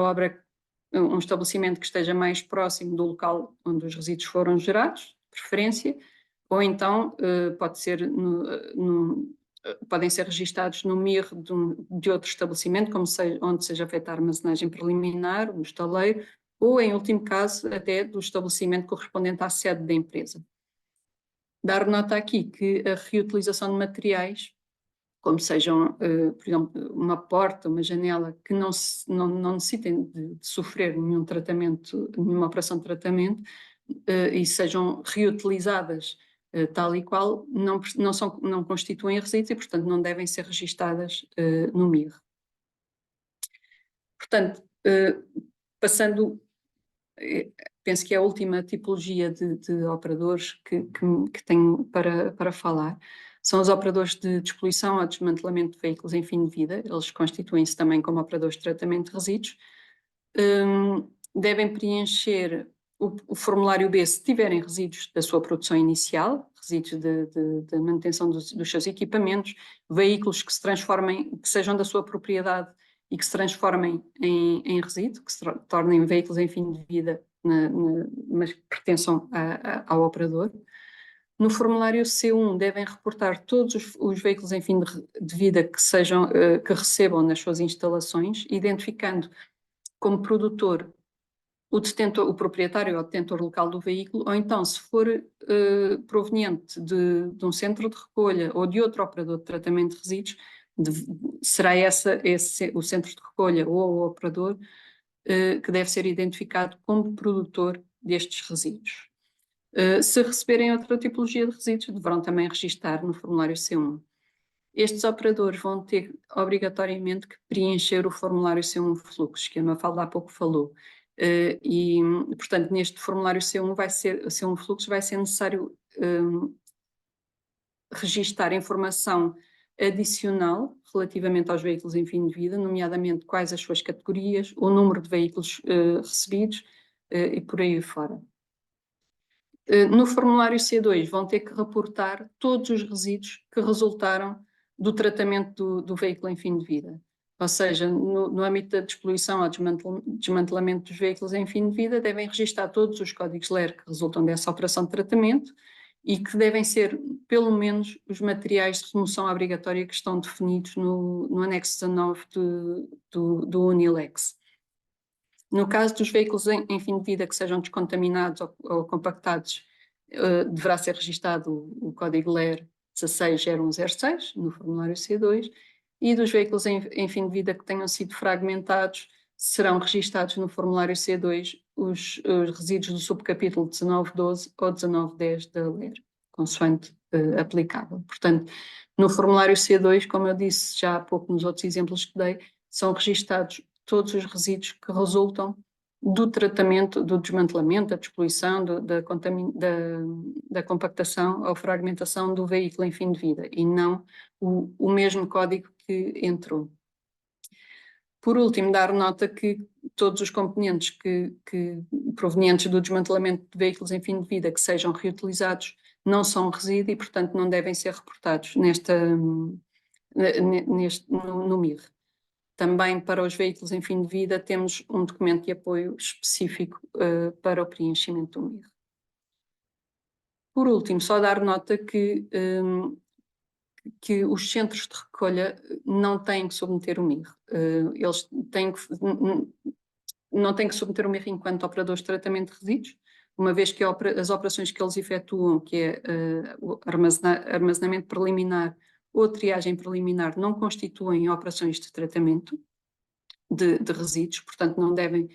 um estabelecimento que esteja mais próximo do local onde os resíduos foram gerados, de preferência, ou então pode ser podem ser registados no MIR de outro estabelecimento, onde seja feita a armazenagem preliminar, o estaleiro, ou, em último caso, até do estabelecimento correspondente à sede da empresa. Dar nota aqui que a reutilização de materiais, como sejam, por exemplo, uma porta, uma janela, que não necessitem de sofrer nenhum tratamento, nenhuma operação de tratamento, e sejam reutilizadas tal e qual, não constituem resíduos e, portanto, não devem ser registadas no MIR. Portanto, passando, penso que é a última tipologia de operadores que tenho para falar, são os operadores de despoluição ou desmantelamento de veículos em fim de vida. Eles constituem-se também como operadores de tratamento de resíduos. Devem preencher o formulário B se tiverem resíduos da sua produção inicial, resíduos de manutenção dos seus equipamentos, veículos que se transformem, que sejam da sua propriedade e que se transformem em resíduo, que se tornem veículos em fim de vida, mas que pertençam ao operador. No formulário C1 devem reportar todos os veículos em fim de vida que recebam nas suas instalações, identificando como produtor o proprietário ou detentor local do veículo, ou então, se for proveniente de um centro de recolha ou de outro operador de tratamento de resíduos, será o centro de recolha ou o operador que deve ser identificado como produtor destes resíduos. Se receberem outra tipologia de resíduos, deverão também registar no formulário C1. Estes operadores vão ter obrigatoriamente que preencher o formulário C1 fluxo, que a Mafalda há pouco falou. Portanto, neste formulário C1 fluxo vai ser necessário registar informação adicional relativamente aos veículos em fim de vida, nomeadamente quais as suas categorias, o número de veículos recebidos e por aí fora. No formulário C2 vão ter que reportar todos os resíduos que resultaram do tratamento do veículo em fim de vida. Ou seja, no âmbito da despoluição ou desmantelamento dos veículos em fim de vida, devem registar todos os códigos LER que resultam dessa operação de tratamento e que devem ser, pelo menos, os materiais de remoção obrigatória que estão definidos no anexo 19 do UNILEX. No caso dos veículos em fim de vida que sejam descontaminados ou compactados, deverá ser registado o código LER 160106 no formulário C2, e dos veículos em fim de vida que tenham sido fragmentados, serão registados no formulário C2 os resíduos do subcapítulo 1912 ou 1910 da LER, consoante aplicável. Portanto, no formulário C2, como eu disse já há pouco nos outros exemplos que dei, são registados todos os resíduos que resultam do tratamento, do desmantelamento, da despoluição, da compactação ou fragmentação do veículo em fim de vida, e não o mesmo código que entrou. Por último, dar nota que todos os componentes provenientes do desmantelamento de veículos em fim de vida que sejam reutilizados não são resíduo e, portanto, não devem ser reportados no MIR. Também para os veículos em fim de vida temos um documento de apoio específico para o preenchimento do MIR. Por último, só dar nota que os centros de recolha não têm que submeter o MIR. Eles não têm que submeter o MIR enquanto operadores de tratamento de resíduos, uma vez que as operações que eles efetuam, que é o armazenamento preliminar ou triagem preliminar, não constituem operações de tratamento de resíduos, portanto não devem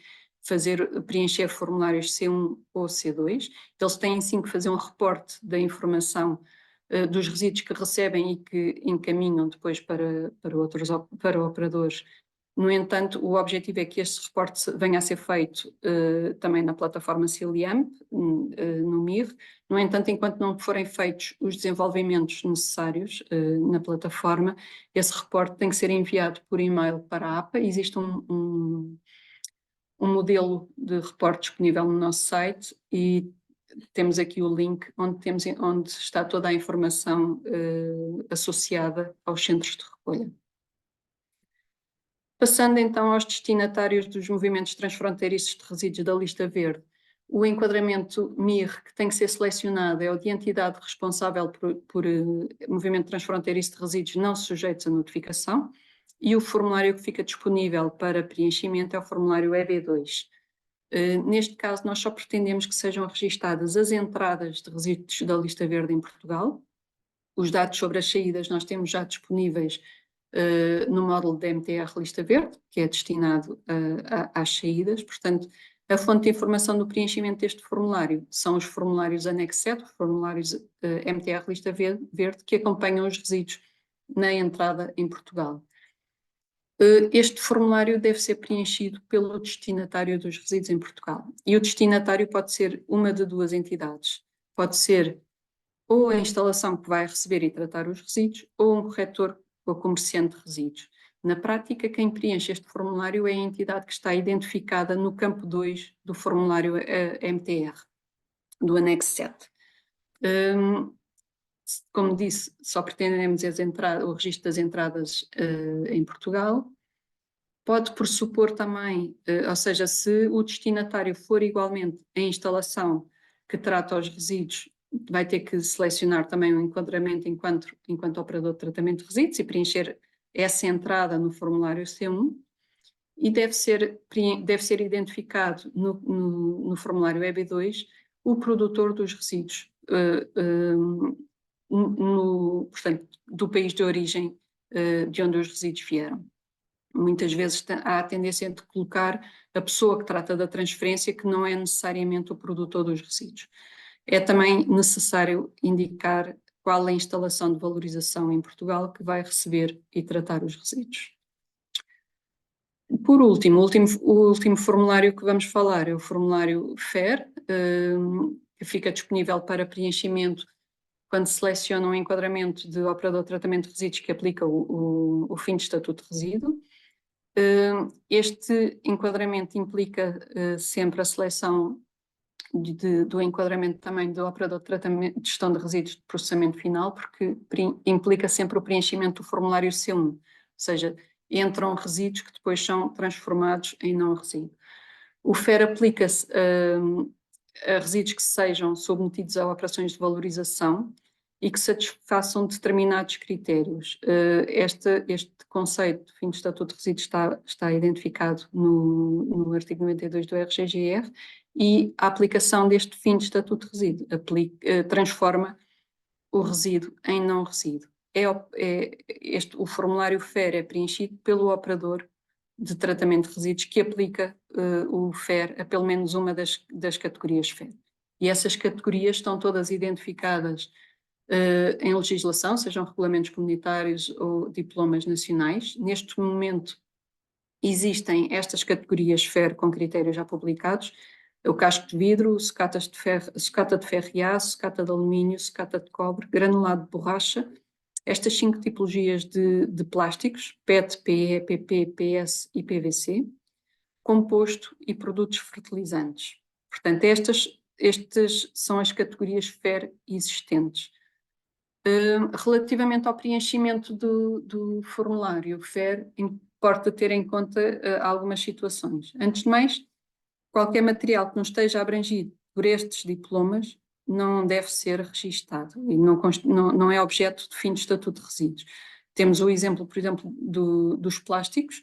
preencher formulários C1 ou C2. Eles têm sim que fazer um reporte da informação dos resíduos que recebem e que encaminham depois para operadores. No entanto, o objetivo é que este reporte venha a ser feito também na plataforma CILIAMP, no MIR. No entanto, enquanto não forem feitos os desenvolvimentos necessários na plataforma, esse reporte tem que ser enviado por e-mail para a APA. Existe um modelo de reporte disponível no nosso site e temos aqui o link onde está toda a informação associada aos centros de recolha. Passando então aos destinatários dos movimentos transfronteiriços de resíduos da lista verde, o enquadramento MIR que tem que ser selecionado é o de entidade responsável por movimento transfronteiriço de resíduos não sujeitos a notificação, e o formulário que fica disponível para preenchimento é o formulário EB2. Neste caso, nós só pretendemos que sejam registadas as entradas de resíduos da lista verde em Portugal. Os dados sobre as saídas nós temos já disponíveis no módulo da MTR Lista Verde, que é destinado às saídas. Portanto, a fonte de informação do preenchimento deste formulário são os formulários anexo 7, os formulários MTR Lista Verde, que acompanham os resíduos na entrada em Portugal. Este formulário deve ser preenchido pelo destinatário dos resíduos em Portugal. E o destinatário pode ser uma de duas entidades. Pode ser ou a instalação que vai receber e tratar os resíduos, ou um corretor ou comerciante de resíduos. Na prática, quem preenche este formulário é a entidade que está identificada no campo 2 do formulário MTR, do anexo 7. Como disse, só pretendemos o registro das entradas em Portugal. Pode pressupor também, ou seja, se o destinatário for igualmente a instalação que trata os resíduos, vai ter que selecionar também o enquadramento enquanto operador de tratamento de resíduos e preencher essa entrada no formulário C1 e deve ser identificado no formulário EB2 o produtor dos resíduos, portanto, do país de origem de onde os resíduos vieram. Muitas vezes há a tendência de colocar a pessoa que trata da transferência, que não é necessariamente o produtor dos resíduos. É também necessário indicar qual é a instalação de valorização em Portugal que vai receber e tratar os resíduos. Por último, o último formulário que vamos falar é o formulário FER, que fica disponível para preenchimento quando se seleciona um enquadramento de operador de tratamento de resíduos que aplica o fim de estatuto de resíduo. Este enquadramento implica sempre a seleção do enquadramento também do operador de tratamento de gestão de resíduos de processamento final, porque implica sempre o preenchimento do formulário C1, ou seja, entram resíduos que depois são transformados em não resíduo. O FER aplica-se a resíduos que sejam submetidos a operações de valorização e que satisfaçam determinados critérios. Este conceito de fim de estatuto de resíduos está identificado no artigo 92 do RGGR e a aplicação deste fim de estatuto de resíduo transforma o resíduo em não resíduo. O formulário FER é preenchido pelo operador de tratamento de resíduos que aplica o FER a pelo menos uma das categorias FER. E essas categorias estão todas identificadas em legislação, sejam regulamentos comunitários ou diplomas nacionais. Neste momento existem estas categorias FER com critérios já publicados: o casco de vidro, sucata de ferro e aço, sucata de alumínio, sucata de cobre, granulado de borracha. Estas 5 tipologias de plásticos, PET, PE, PP, PS e PVC, composto e produtos fertilizantes. Portanto, estas são as categorias FER existentes. Relativamente ao preenchimento do formulário FER, importa ter em conta algumas situações. Antes de mais, qualquer material que não esteja abrangido por estes diplomas não deve ser registado e não é objeto de fim de estatuto de resíduos. Temos o exemplo, por exemplo, dos plásticos.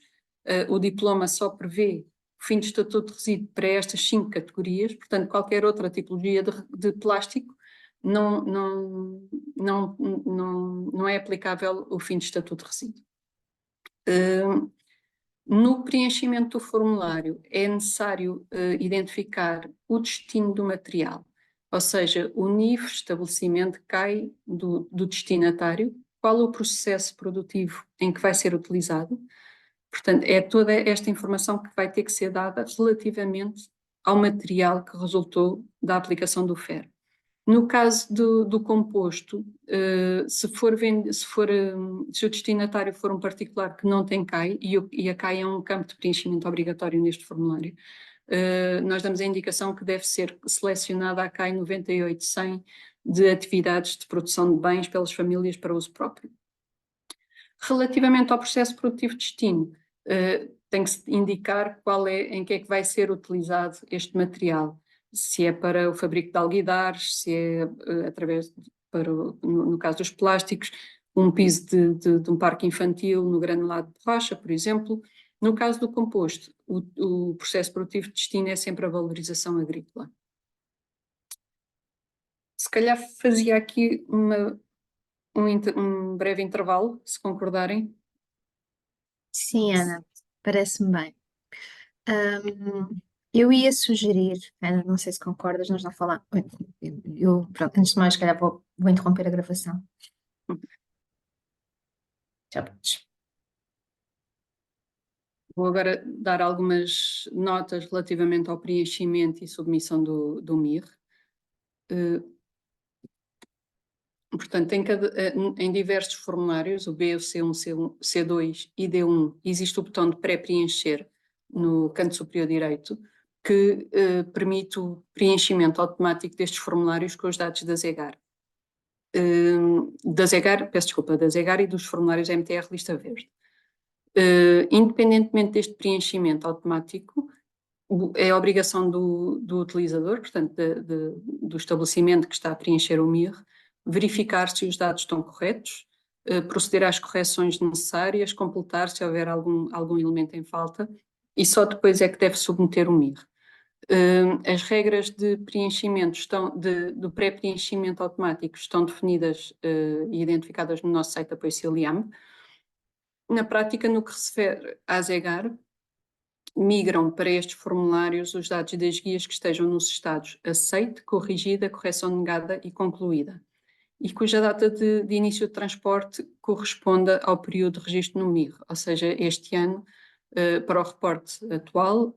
O diploma só prevê o fim de estatuto de resíduo para estas 5 categorias, portanto, qualquer outra tipologia de plástico não é aplicável o fim de estatuto de resíduo. No preenchimento do formulário é necessário identificar o destino do material, ou seja, o nível de estabelecimento cai do destinatário, qual o processo produtivo em que vai ser utilizado. Portanto, é toda esta informação que vai ter que ser dada relativamente ao material que resultou da aplicação do FER. No caso do composto, se o destinatário for um particular que não tem CAI, e a CAI é um campo de preenchimento obrigatório neste formulário, nós damos a indicação que deve ser selecionada a CAI 98-100 de atividades de produção de bens pelas famílias para uso próprio. Relativamente ao processo produtivo de destino, tem que se indicar em que é que vai ser utilizado este material. Se é para o fabrico de alguidares, se é no caso dos plásticos, um piso de um parque infantil no granulado de borracha, por exemplo. No caso do composto, o processo produtivo de destino é sempre a valorização agrícola. Se calhar fazia aqui um breve intervalo, se concordarem. Sim, Ana, parece-me bem. Eu ia sugerir, Ana, não sei se concordas, nós já falamos. Pronto, antes de mais, se calhar vou interromper a gravação. Já podes. Vou agora dar algumas notas relativamente ao preenchimento e submissão do MIR. Portanto, em diversos formulários, o B, o C1, C2 e D1, existe o botão de pré-preencher no canto superior direito, que permite o preenchimento automático destes formulários com os dados da Zegar. Da Zegar e dos formulários MTR Lista Verde. Independentemente deste preenchimento automático, é a obrigação do utilizador, portanto, do estabelecimento que está a preencher o MIR, verificar se os dados estão corretos, proceder às correções necessárias, completar se houver algum elemento em falta, e só depois é que deve submeter o MIR. As regras de preenchimento do pré-preenchimento automático estão definidas e identificadas no nosso site Apoio Ciliam. Na prática, no que se refere à Zegar, migram para estes formulários os dados das guias que estejam nos estados aceite, corrigida, correção negada e concluída, e cuja data de início de transporte corresponda ao período de registro no MIR, ou seja, este ano, para o reporte atual,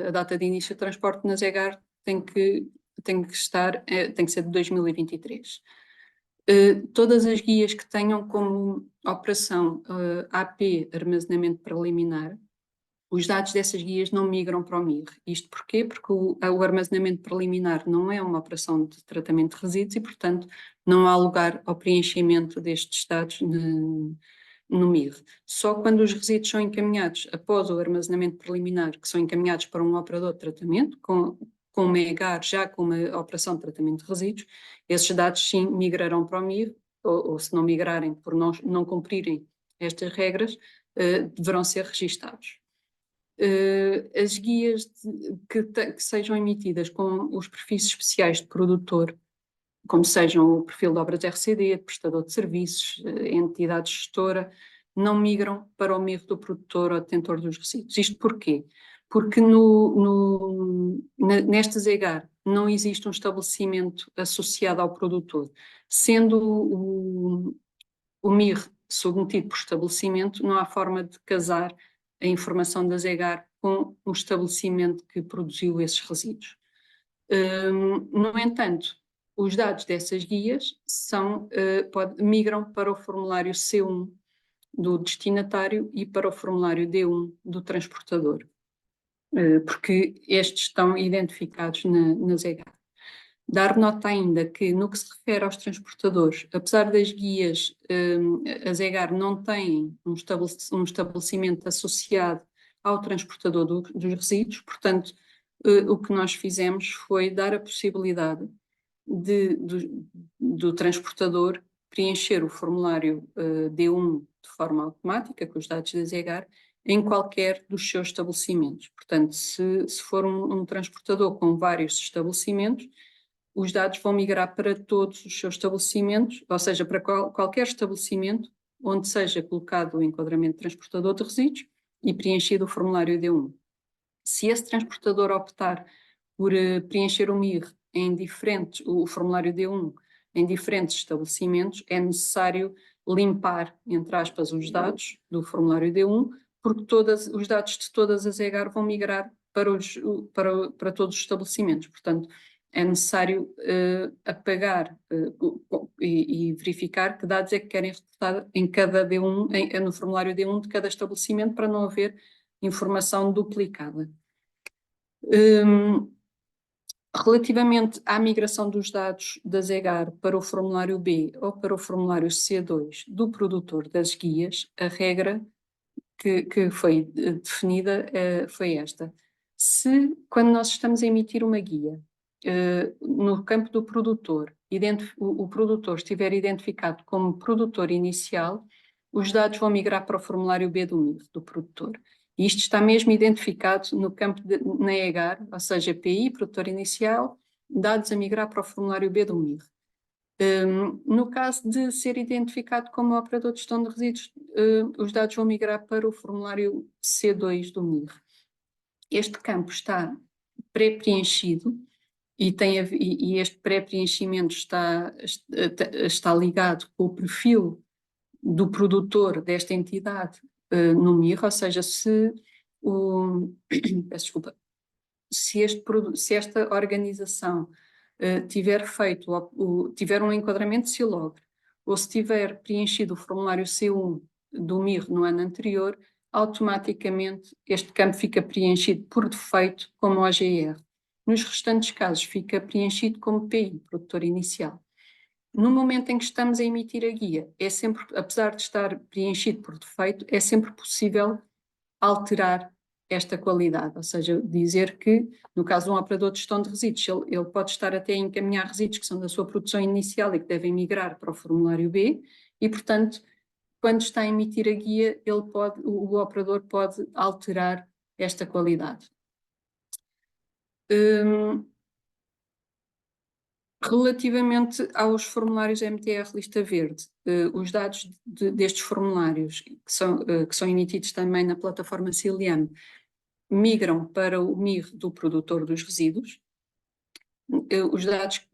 a data de início de transporte na Zegar tem que ser de 2023. Todas as guias que tenham como operação AP, armazenamento preliminar, os dados dessas guias não migram para o MIR. Isto porquê? Porque o armazenamento preliminar não é uma operação de tratamento de resíduos e, portanto, não há lugar ao preenchimento destes dados no MIR. Só quando os resíduos são encaminhados após o armazenamento preliminar, que são encaminhados para um operador de tratamento, com uma EGAR já com uma operação de tratamento de resíduos, esses dados sim migrarão para o MIR, ou se não migrarem por não cumprirem estas regras, deverão ser registados. As guias que sejam emitidas com os perfis especiais de produtor, como sejam o perfil de obras RCD, de prestador de serviços, entidade gestora, não migram para o MIR do produtor ou detentor dos resíduos. Isto porquê? Porque nesta Zegar não existe um estabelecimento associado ao produtor. Sendo o MIR submetido por estabelecimento, não há forma de casar a informação da Zegar com o estabelecimento que produziu esses resíduos. No entanto, os dados dessas guias migram para o formulário C1 do destinatário e para o formulário D1 do transportador, porque estes estão identificados na Zegar. Dar nota ainda que, no que se refere aos transportadores, apesar das guias, a Zegar não tem um estabelecimento associado ao transportador dos resíduos, portanto, o que nós fizemos foi dar a possibilidade do transportador preencher o formulário D1 de forma automática, com os dados da Zegar, em qualquer dos seus estabelecimentos. Portanto, se for um transportador com vários estabelecimentos, os dados vão migrar para todos os seus estabelecimentos, ou seja, para qualquer estabelecimento onde seja colocado o enquadramento de transportador de resíduos e preenchido o formulário D1. Se esse transportador optar por preencher o MIR o formulário D1 em diferentes estabelecimentos, é necessário limpar, entre aspas, os dados do formulário D1, porque os dados de todas as EGAR vão migrar para todos os estabelecimentos. Portanto, é necessário apagar e verificar que dados é que querem reportar em cada D1, no formulário D1 de cada estabelecimento, para não haver informação duplicada. Relativamente à migração dos dados da Zegar para o formulário B ou para o formulário C2 do produtor das guias, a regra que foi definida foi esta. Quando nós estamos a emitir uma guia, no campo do produtor, o produtor estiver identificado como produtor inicial, os dados vão migrar para o formulário B do MIR, do produtor. E isto está mesmo identificado no campo na EGAR, ou seja, PI, produtor inicial, dados a migrar para o formulário B do MIR. No caso de ser identificado como operador de gestão de resíduos, os dados vão migrar para o formulário C2 do MIR. Este campo está pré-preenchido e este pré-preenchimento está ligado com o perfil do produtor desta entidade no MIR, ou seja, peço desculpa, se esta organização tiver feito, tiver um enquadramento SILOGRE, ou se tiver preenchido o formulário C1 do MIR no ano anterior, automaticamente este campo fica preenchido por defeito como OGR. Nos restantes casos fica preenchido como PI, produtor inicial. No momento em que estamos a emitir a guia, é sempre, apesar de estar preenchido por defeito, é sempre possível alterar esta qualidade, ou seja, dizer que, no caso de um operador de gestão de resíduos, ele pode estar até a encaminhar resíduos que são da sua produção inicial e que devem migrar para o formulário B, e, portanto, quando está a emitir a guia, o operador pode alterar esta qualidade. Relativamente aos formulários MTR lista verde, os dados destes formulários, que são emitidos também na plataforma Ciliam, migram para o MIR do produtor dos resíduos. Os dados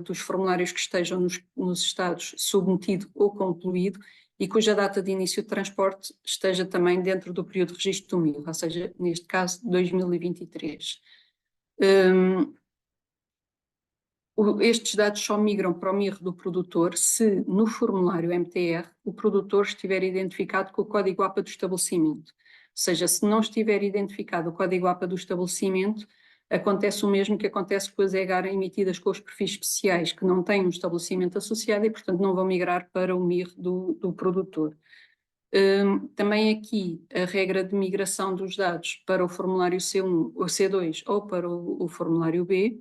dos formulários que estejam nos estados submetido ou concluído e cuja data de início de transporte esteja também dentro do período de registro do MIR, ou seja, neste caso, 2023. Estes dados só migram para o MIR do produtor se, no formulário MTR, o produtor estiver identificado com o código APA do estabelecimento. Ou seja, se não estiver identificado o código APA do estabelecimento, acontece o mesmo que acontece com as EGAR emitidas com os perfis especiais, que não têm um estabelecimento associado e, portanto, não vão migrar para o MIR do produtor. Também aqui a regra de migração dos dados para o formulário C1 ou C2 ou para o formulário B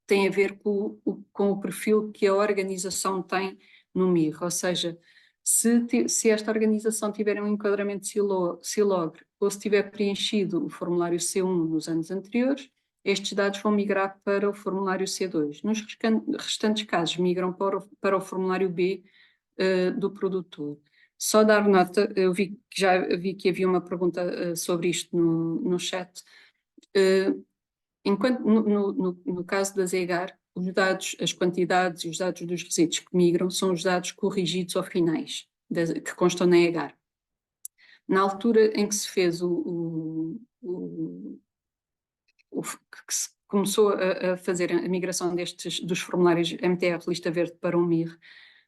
tem a ver com o perfil que a organização tem no MIR, ou seja, se esta organização tiver um enquadramento SILOGRE ou se tiver preenchido o formulário C1 nos anos anteriores, estes dados vão migrar para o formulário C2. Nos restantes casos, migram para o formulário B do produtor. Só dar nota, já vi que havia uma pergunta sobre isto no chat. Enquanto no caso das EGAR, os dados, as quantidades e os dados dos resíduos que migram são os dados corrigidos ou finais, que constam na EGAR. Na altura em que se fez que se começou a fazer a migração dos formulários MTR lista verde para o MIR,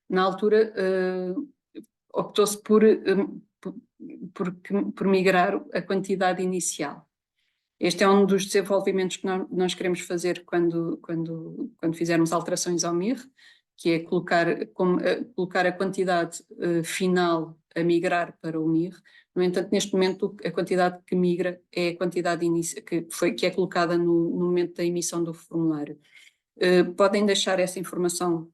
na altura optou-se por migrar a quantidade inicial. Este é um dos desenvolvimentos que nós queremos fazer quando fizermos alterações ao MIR, que é colocar a quantidade final a migrar para o MIR. No entanto, neste momento, a quantidade que migra é a quantidade que é colocada no momento da emissão do formulário. Podem deixar essa informação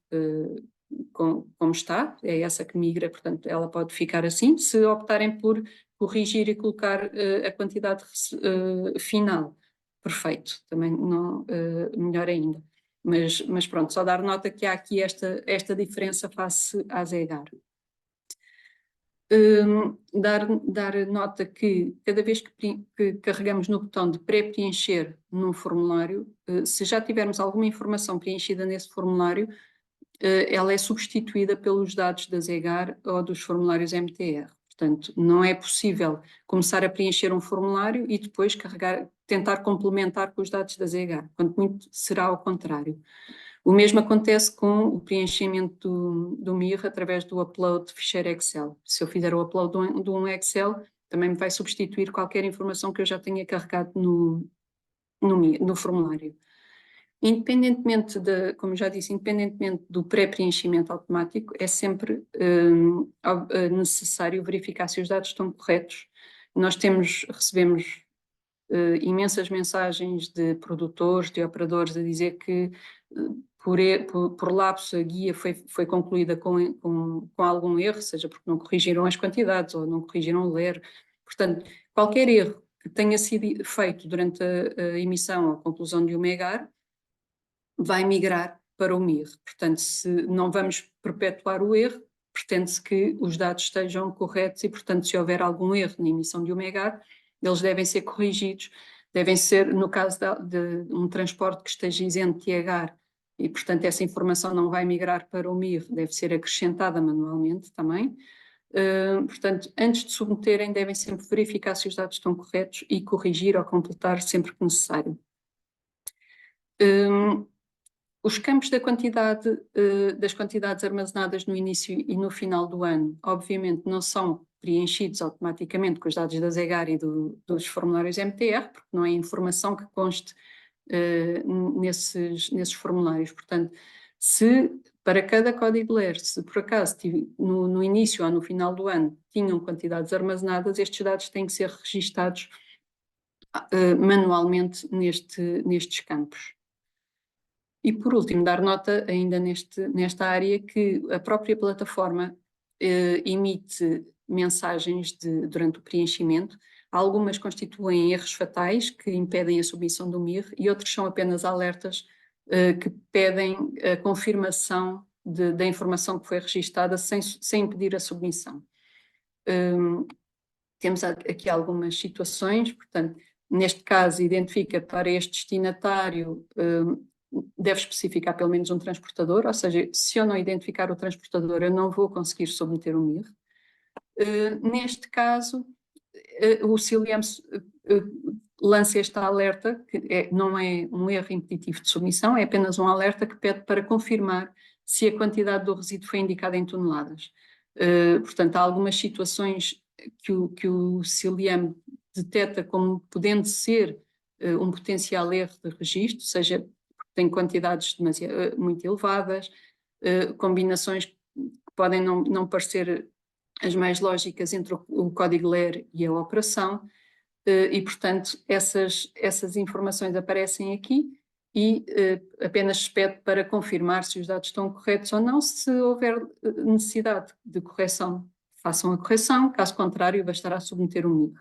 como está, é essa que migra, portanto, ela pode ficar assim. Se optarem por corrigir e colocar a quantidade final, perfeito, também não, melhor ainda. Mas pronto, só dar nota que há aqui esta diferença face às EGAR. Dar nota que cada vez que carregamos no botão de pré-preencher num formulário, se já tivermos alguma informação preenchida nesse formulário, ela é substituída pelos dados das EGAR ou dos formulários MTR. Portanto, não é possível começar a preencher um formulário e depois tentar complementar com os dados das EGAR. Quanto muito será ao contrário. O mesmo acontece com o preenchimento do MIR através do upload de ficheiro Excel. Se eu fizer o upload de um Excel, também me vai substituir qualquer informação que eu já tenha carregado no formulário. Independentemente como já disse, independentemente do pré-preenchimento automático, é sempre necessário verificar se os dados estão corretos. Nós recebemos imensas mensagens de produtores, de operadores a dizer que por lapso a guia foi concluída com algum erro, seja porque não corrigiram as quantidades ou não corrigiram o LER. Portanto, qualquer erro que tenha sido feito durante a emissão ou a conclusão de uma EGAR vai migrar para o MIR. Portanto, se não vamos perpetuar o erro, pretende-se que os dados estejam corretos e, portanto, se houver algum erro na emissão de uma EGAR, eles devem ser corrigidos, devem ser, no caso de um transporte que esteja isento de EGAR, e, portanto, essa informação não vai migrar para o MIR, deve ser acrescentada manualmente também. Portanto, antes de submeterem, devem sempre verificar se os dados estão corretos e corrigir ou completar sempre que necessário. Os campos da quantidade, das quantidades armazenadas no início e no final do ano, obviamente, não são preenchidos automaticamente com os dados da Zegar e dos formulários MTR, porque não é informação que conste nesses formulários. Portanto, se para cada código LER, se por acaso no início ou no final do ano tinham quantidades armazenadas, estes dados têm que ser registados manualmente nestes campos. E por último, dar nota ainda nesta área que a própria plataforma emite mensagens durante o preenchimento. Algumas constituem erros fatais que impedem a submissão do MIR e outros são apenas alertas que pedem a confirmação da informação que foi registada sem impedir a submissão. Temos aqui algumas situações, portanto, neste caso identifica para este destinatário, deve especificar pelo menos um transportador, ou seja, se eu não identificar o transportador, eu não vou conseguir submeter o MIR. Neste caso, o CILIEM lança este alerta, que não é um erro impeditivo de submissão, é apenas um alerta que pede para confirmar se a quantidade do resíduo foi indicada em toneladas. Portanto, há algumas situações que o CILIEM detecta como podendo ser um potencial erro de registro, seja porque tem quantidades muito elevadas, combinações que podem não parecer as mais lógicas entre o código LER e a operação, e, portanto, essas informações aparecem aqui e apenas se pede para confirmar se os dados estão corretos ou não. Se houver necessidade de correção, façam a correção, caso contrário, bastará submeter o MIR.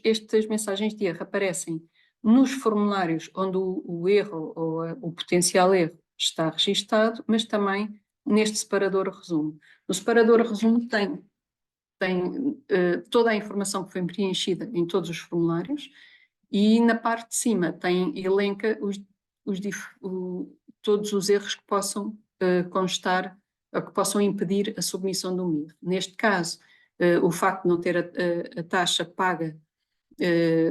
Estas mensagens de erro aparecem nos formulários onde o erro ou o potencial erro está registado, mas também neste separador resumo. No separador resumo tem toda a informação que foi preenchida em todos os formulários e na parte de cima elenca todos os erros que possam constar ou que possam impedir a submissão do MIR. Neste caso, o facto de não ter a taxa paga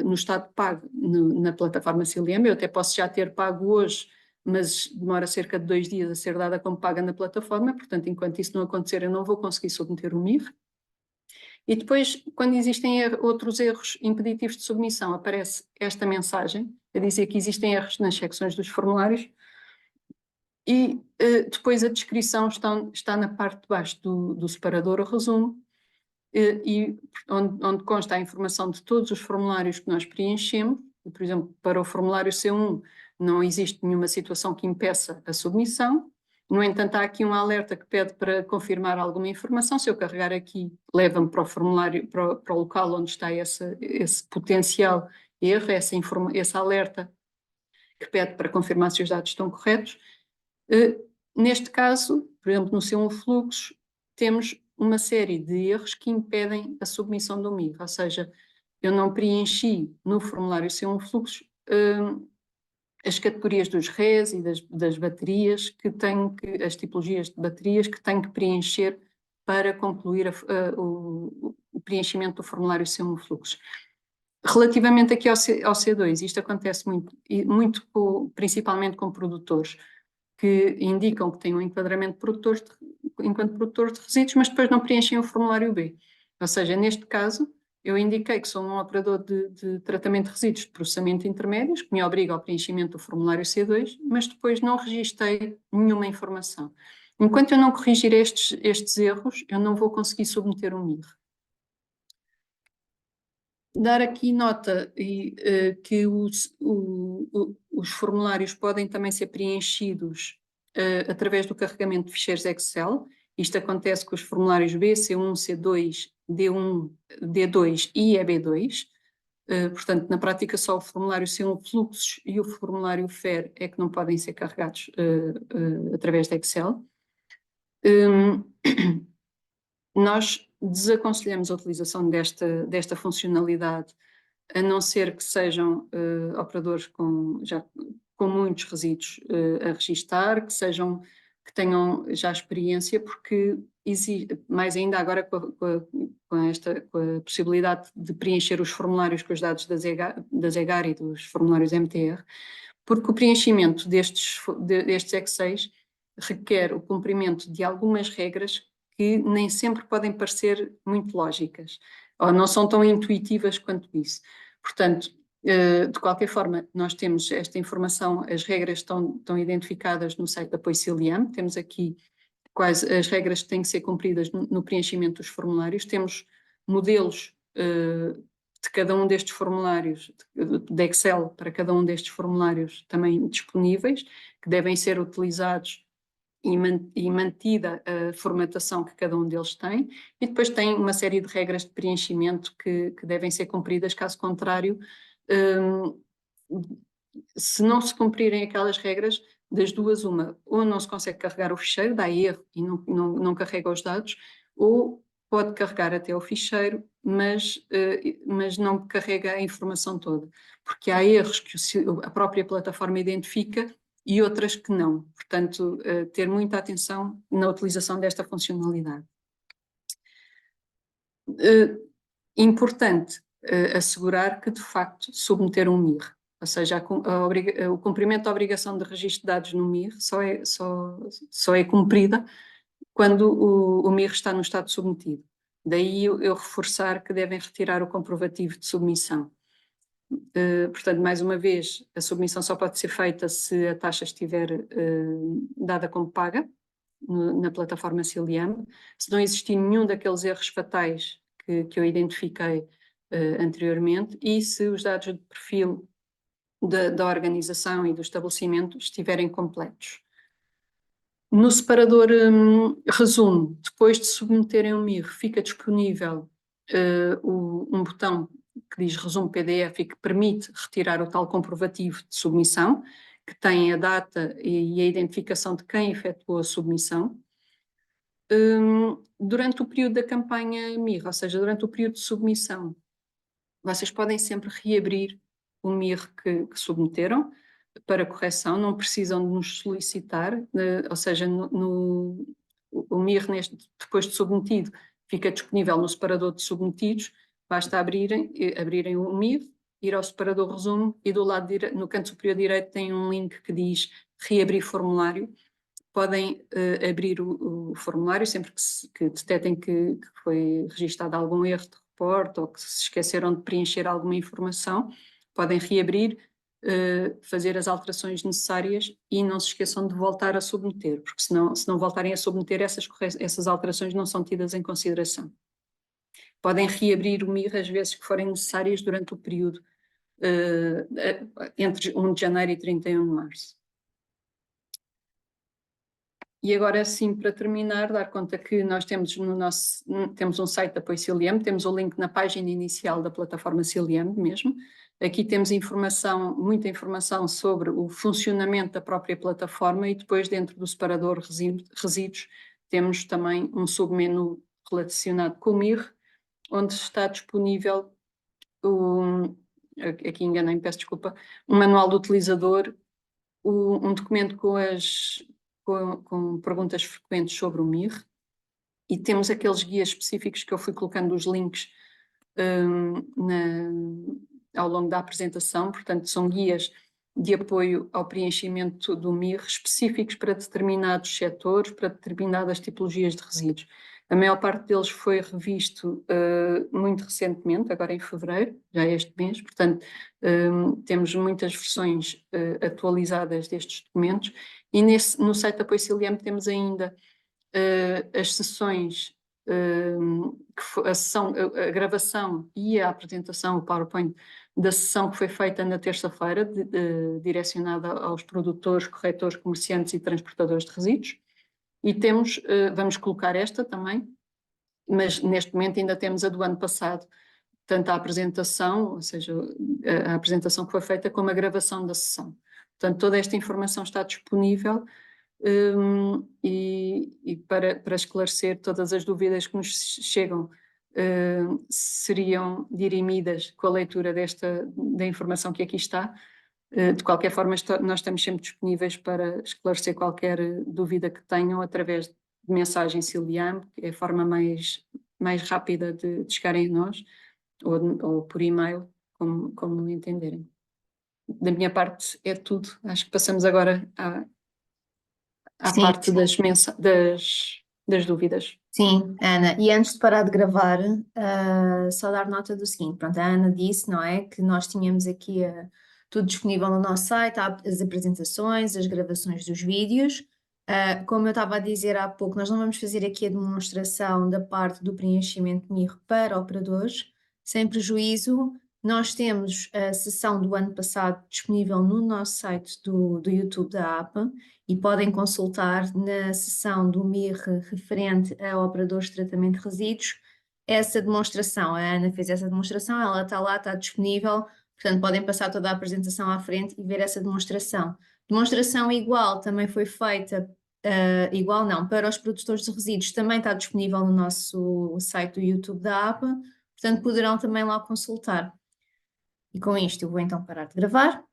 no estado pago na plataforma CILIEM, eu até posso já ter pago hoje, mas demora cerca de 2 dias a ser dada como paga na plataforma, portanto, enquanto isso não acontecer, eu não vou conseguir submeter o MIR. E depois, quando existem outros erros impeditivos de submissão, aparece esta mensagem a dizer que existem erros nas secções dos formulários e depois a descrição está na parte de baixo do separador, o resumo, onde consta a informação de todos os formulários que nós preenchemos. Por exemplo, para o formulário C1 não existe nenhuma situação que impeça a submissão. No entanto, há aqui um alerta que pede para confirmar alguma informação. Se eu carregar aqui, leva-me para o formulário, para o local onde está esse potencial erro, esse alerta que pede para confirmar se os dados estão corretos. Neste caso, por exemplo, no C1 fluxos, temos uma série de erros que impedem a submissão do MIR, ou seja, eu não preenchi no formulário C1 fluxos as categorias dos RES e das baterias as tipologias de baterias que tenho que preencher para concluir o preenchimento do formulário C1 fluxos. Relativamente aqui ao C2, isto acontece muito principalmente com produtores que indicam que têm um enquadramento enquanto produtores de resíduos, mas depois não preenchem o formulário B. Ou seja, neste caso, eu indiquei que sou um operador de tratamento de resíduos de processamento intermédios, que me obriga ao preenchimento do formulário C2, mas depois não registrei nenhuma informação. Enquanto eu não corrigir estes erros, eu não vou conseguir submeter um MIR. Dar aqui nota que os formulários podem também ser preenchidos através do carregamento de ficheiros Excel. Isto acontece com os formulários B, C1, C2, D1, D2 e EB2. Portanto, na prática, só o formulário C1 fluxos e o formulário FER é que não podem ser carregados através de Excel. Nós desaconselhamos a utilização desta funcionalidade, a não ser que sejam operadores com muitos resíduos a registar, que tenham já experiência, porque mais ainda agora com a possibilidade de preencher os formulários com os dados das EGAR e dos formulários MTR, porque o preenchimento destes Excels requer o cumprimento de algumas regras que nem sempre podem parecer muito lógicas, ou não são tão intuitivas quanto isso. Portanto, de qualquer forma, nós temos esta informação, as regras estão identificadas no site da Apoio CILIAM, temos aqui quais as regras que têm que ser cumpridas no preenchimento dos formulários, temos modelos de cada um destes formulários, de Excel para cada um destes formulários também disponíveis, que devem ser utilizados e mantida a formatação que cada um deles tem, e depois tem uma série de regras de preenchimento que devem ser cumpridas, caso contrário, se não se cumprirem aquelas regras, das duas uma, ou não se consegue carregar o ficheiro, dá erro e não carrega os dados, ou pode carregar até o ficheiro, mas não carrega a informação toda, porque há erros que a própria plataforma identifica e outras que não. Portanto, ter muita atenção na utilização desta funcionalidade. Importante assegurar que, de facto, submeter um MIR, ou seja, o cumprimento da obrigação de registro de dados no MIR só é cumprida quando o MIR está no estado submetido. Daí eu reforçar que devem retirar o comprovativo de submissão. Portanto, mais uma vez, a submissão só pode ser feita se a taxa estiver dada como paga na plataforma CILIAM, se não existir nenhum daqueles erros fatais que eu identifiquei anteriormente e se os dados de perfil da organização e do estabelecimento estiverem completos. No separador resumo, depois de submeterem o MIR, fica disponível um botão que diz resumo PDF e que permite retirar o tal comprovativo de submissão, que tem a data e a identificação de quem efetuou a submissão. Durante o período da campanha MIR, ou seja, durante o período de submissão, vocês podem sempre reabrir o MIR que submeteram para correção, não precisam de nos solicitar, ou seja, o MIR depois de submetido fica disponível no separador de submetidos, basta abrirem o MIR, ir ao separador resumo e do lado no canto superior direito tem um link que diz reabrir formulário. Podem abrir o formulário sempre que detectem que foi registado algum erro de reporte ou que se esqueceram de preencher alguma informação, podem reabrir, fazer as alterações necessárias e não se esqueçam de voltar a submeter, porque se não voltarem a submeter, essas alterações não são tidas em consideração. Podem reabrir o MIR às vezes que forem necessárias durante o período entre 1 de janeiro e 31 de março. E agora sim, para terminar, dar conta que nós temos temos um site de apoio CILIAM, temos o link na página inicial da plataforma CILIAM mesmo. Aqui temos muita informação sobre o funcionamento da própria plataforma e depois dentro do separador resíduos temos também um submenu relacionado com o MIR, onde está disponível, aqui enganei-me, peço desculpa, um manual do utilizador, um documento com perguntas frequentes sobre o MIR e temos aqueles guias específicos que eu fui colocando os links ao longo da apresentação, portanto são guias de apoio ao preenchimento do MIR específicos para determinados setores, para determinadas tipologias de resíduos. A maior parte deles foi revisto muito recentemente, agora em fevereiro, já este mês, portanto temos muitas versões atualizadas destes documentos e no site da Apoio CILIAM temos ainda as sessões, a gravação e a apresentação, o PowerPoint da sessão que foi feita na terça-feira, direcionada aos produtores, corretores, comerciantes e transportadores de resíduos. E vamos colocar esta também, mas neste momento ainda temos a do ano passado, tanto a apresentação, ou seja, a apresentação que foi feita, como a gravação da sessão. Portanto, toda esta informação está disponível e para esclarecer todas as dúvidas que nos chegam seriam dirimidas com a leitura da informação que aqui está. De qualquer forma, nós estamos sempre disponíveis para esclarecer qualquer dúvida que tenham através de mensagem CILIAM, que é a forma mais rápida de chegarem a nós, ou por e-mail, como entenderem. Da minha parte é tudo. Acho que passamos agora à Sim, parte das dúvidas. sim, Ana. E antes de parar de gravar, só dar nota do seguinte: pronto, a Ana disse, não é, que nós tínhamos aqui tudo disponível no nosso site, há as apresentações, as gravações dos vídeos. Como eu estava a dizer há pouco, nós não vamos fazer aqui a demonstração da parte do preenchimento de MIR para operadores, sem prejuízo. Nós temos a sessão do ano passado disponível no nosso site do YouTube da APA e podem consultar na seção do MIR referente a operadores de tratamento de resíduos essa demonstração. A Ana fez essa demonstração, ela está lá, está disponível, portanto podem passar toda a apresentação à frente e ver essa demonstração. Demonstração igual também foi feita, igual não, para os produtores de resíduos, também está disponível no nosso site do YouTube da APA, portanto poderão também lá consultar. E com isto eu vou então parar de gravar.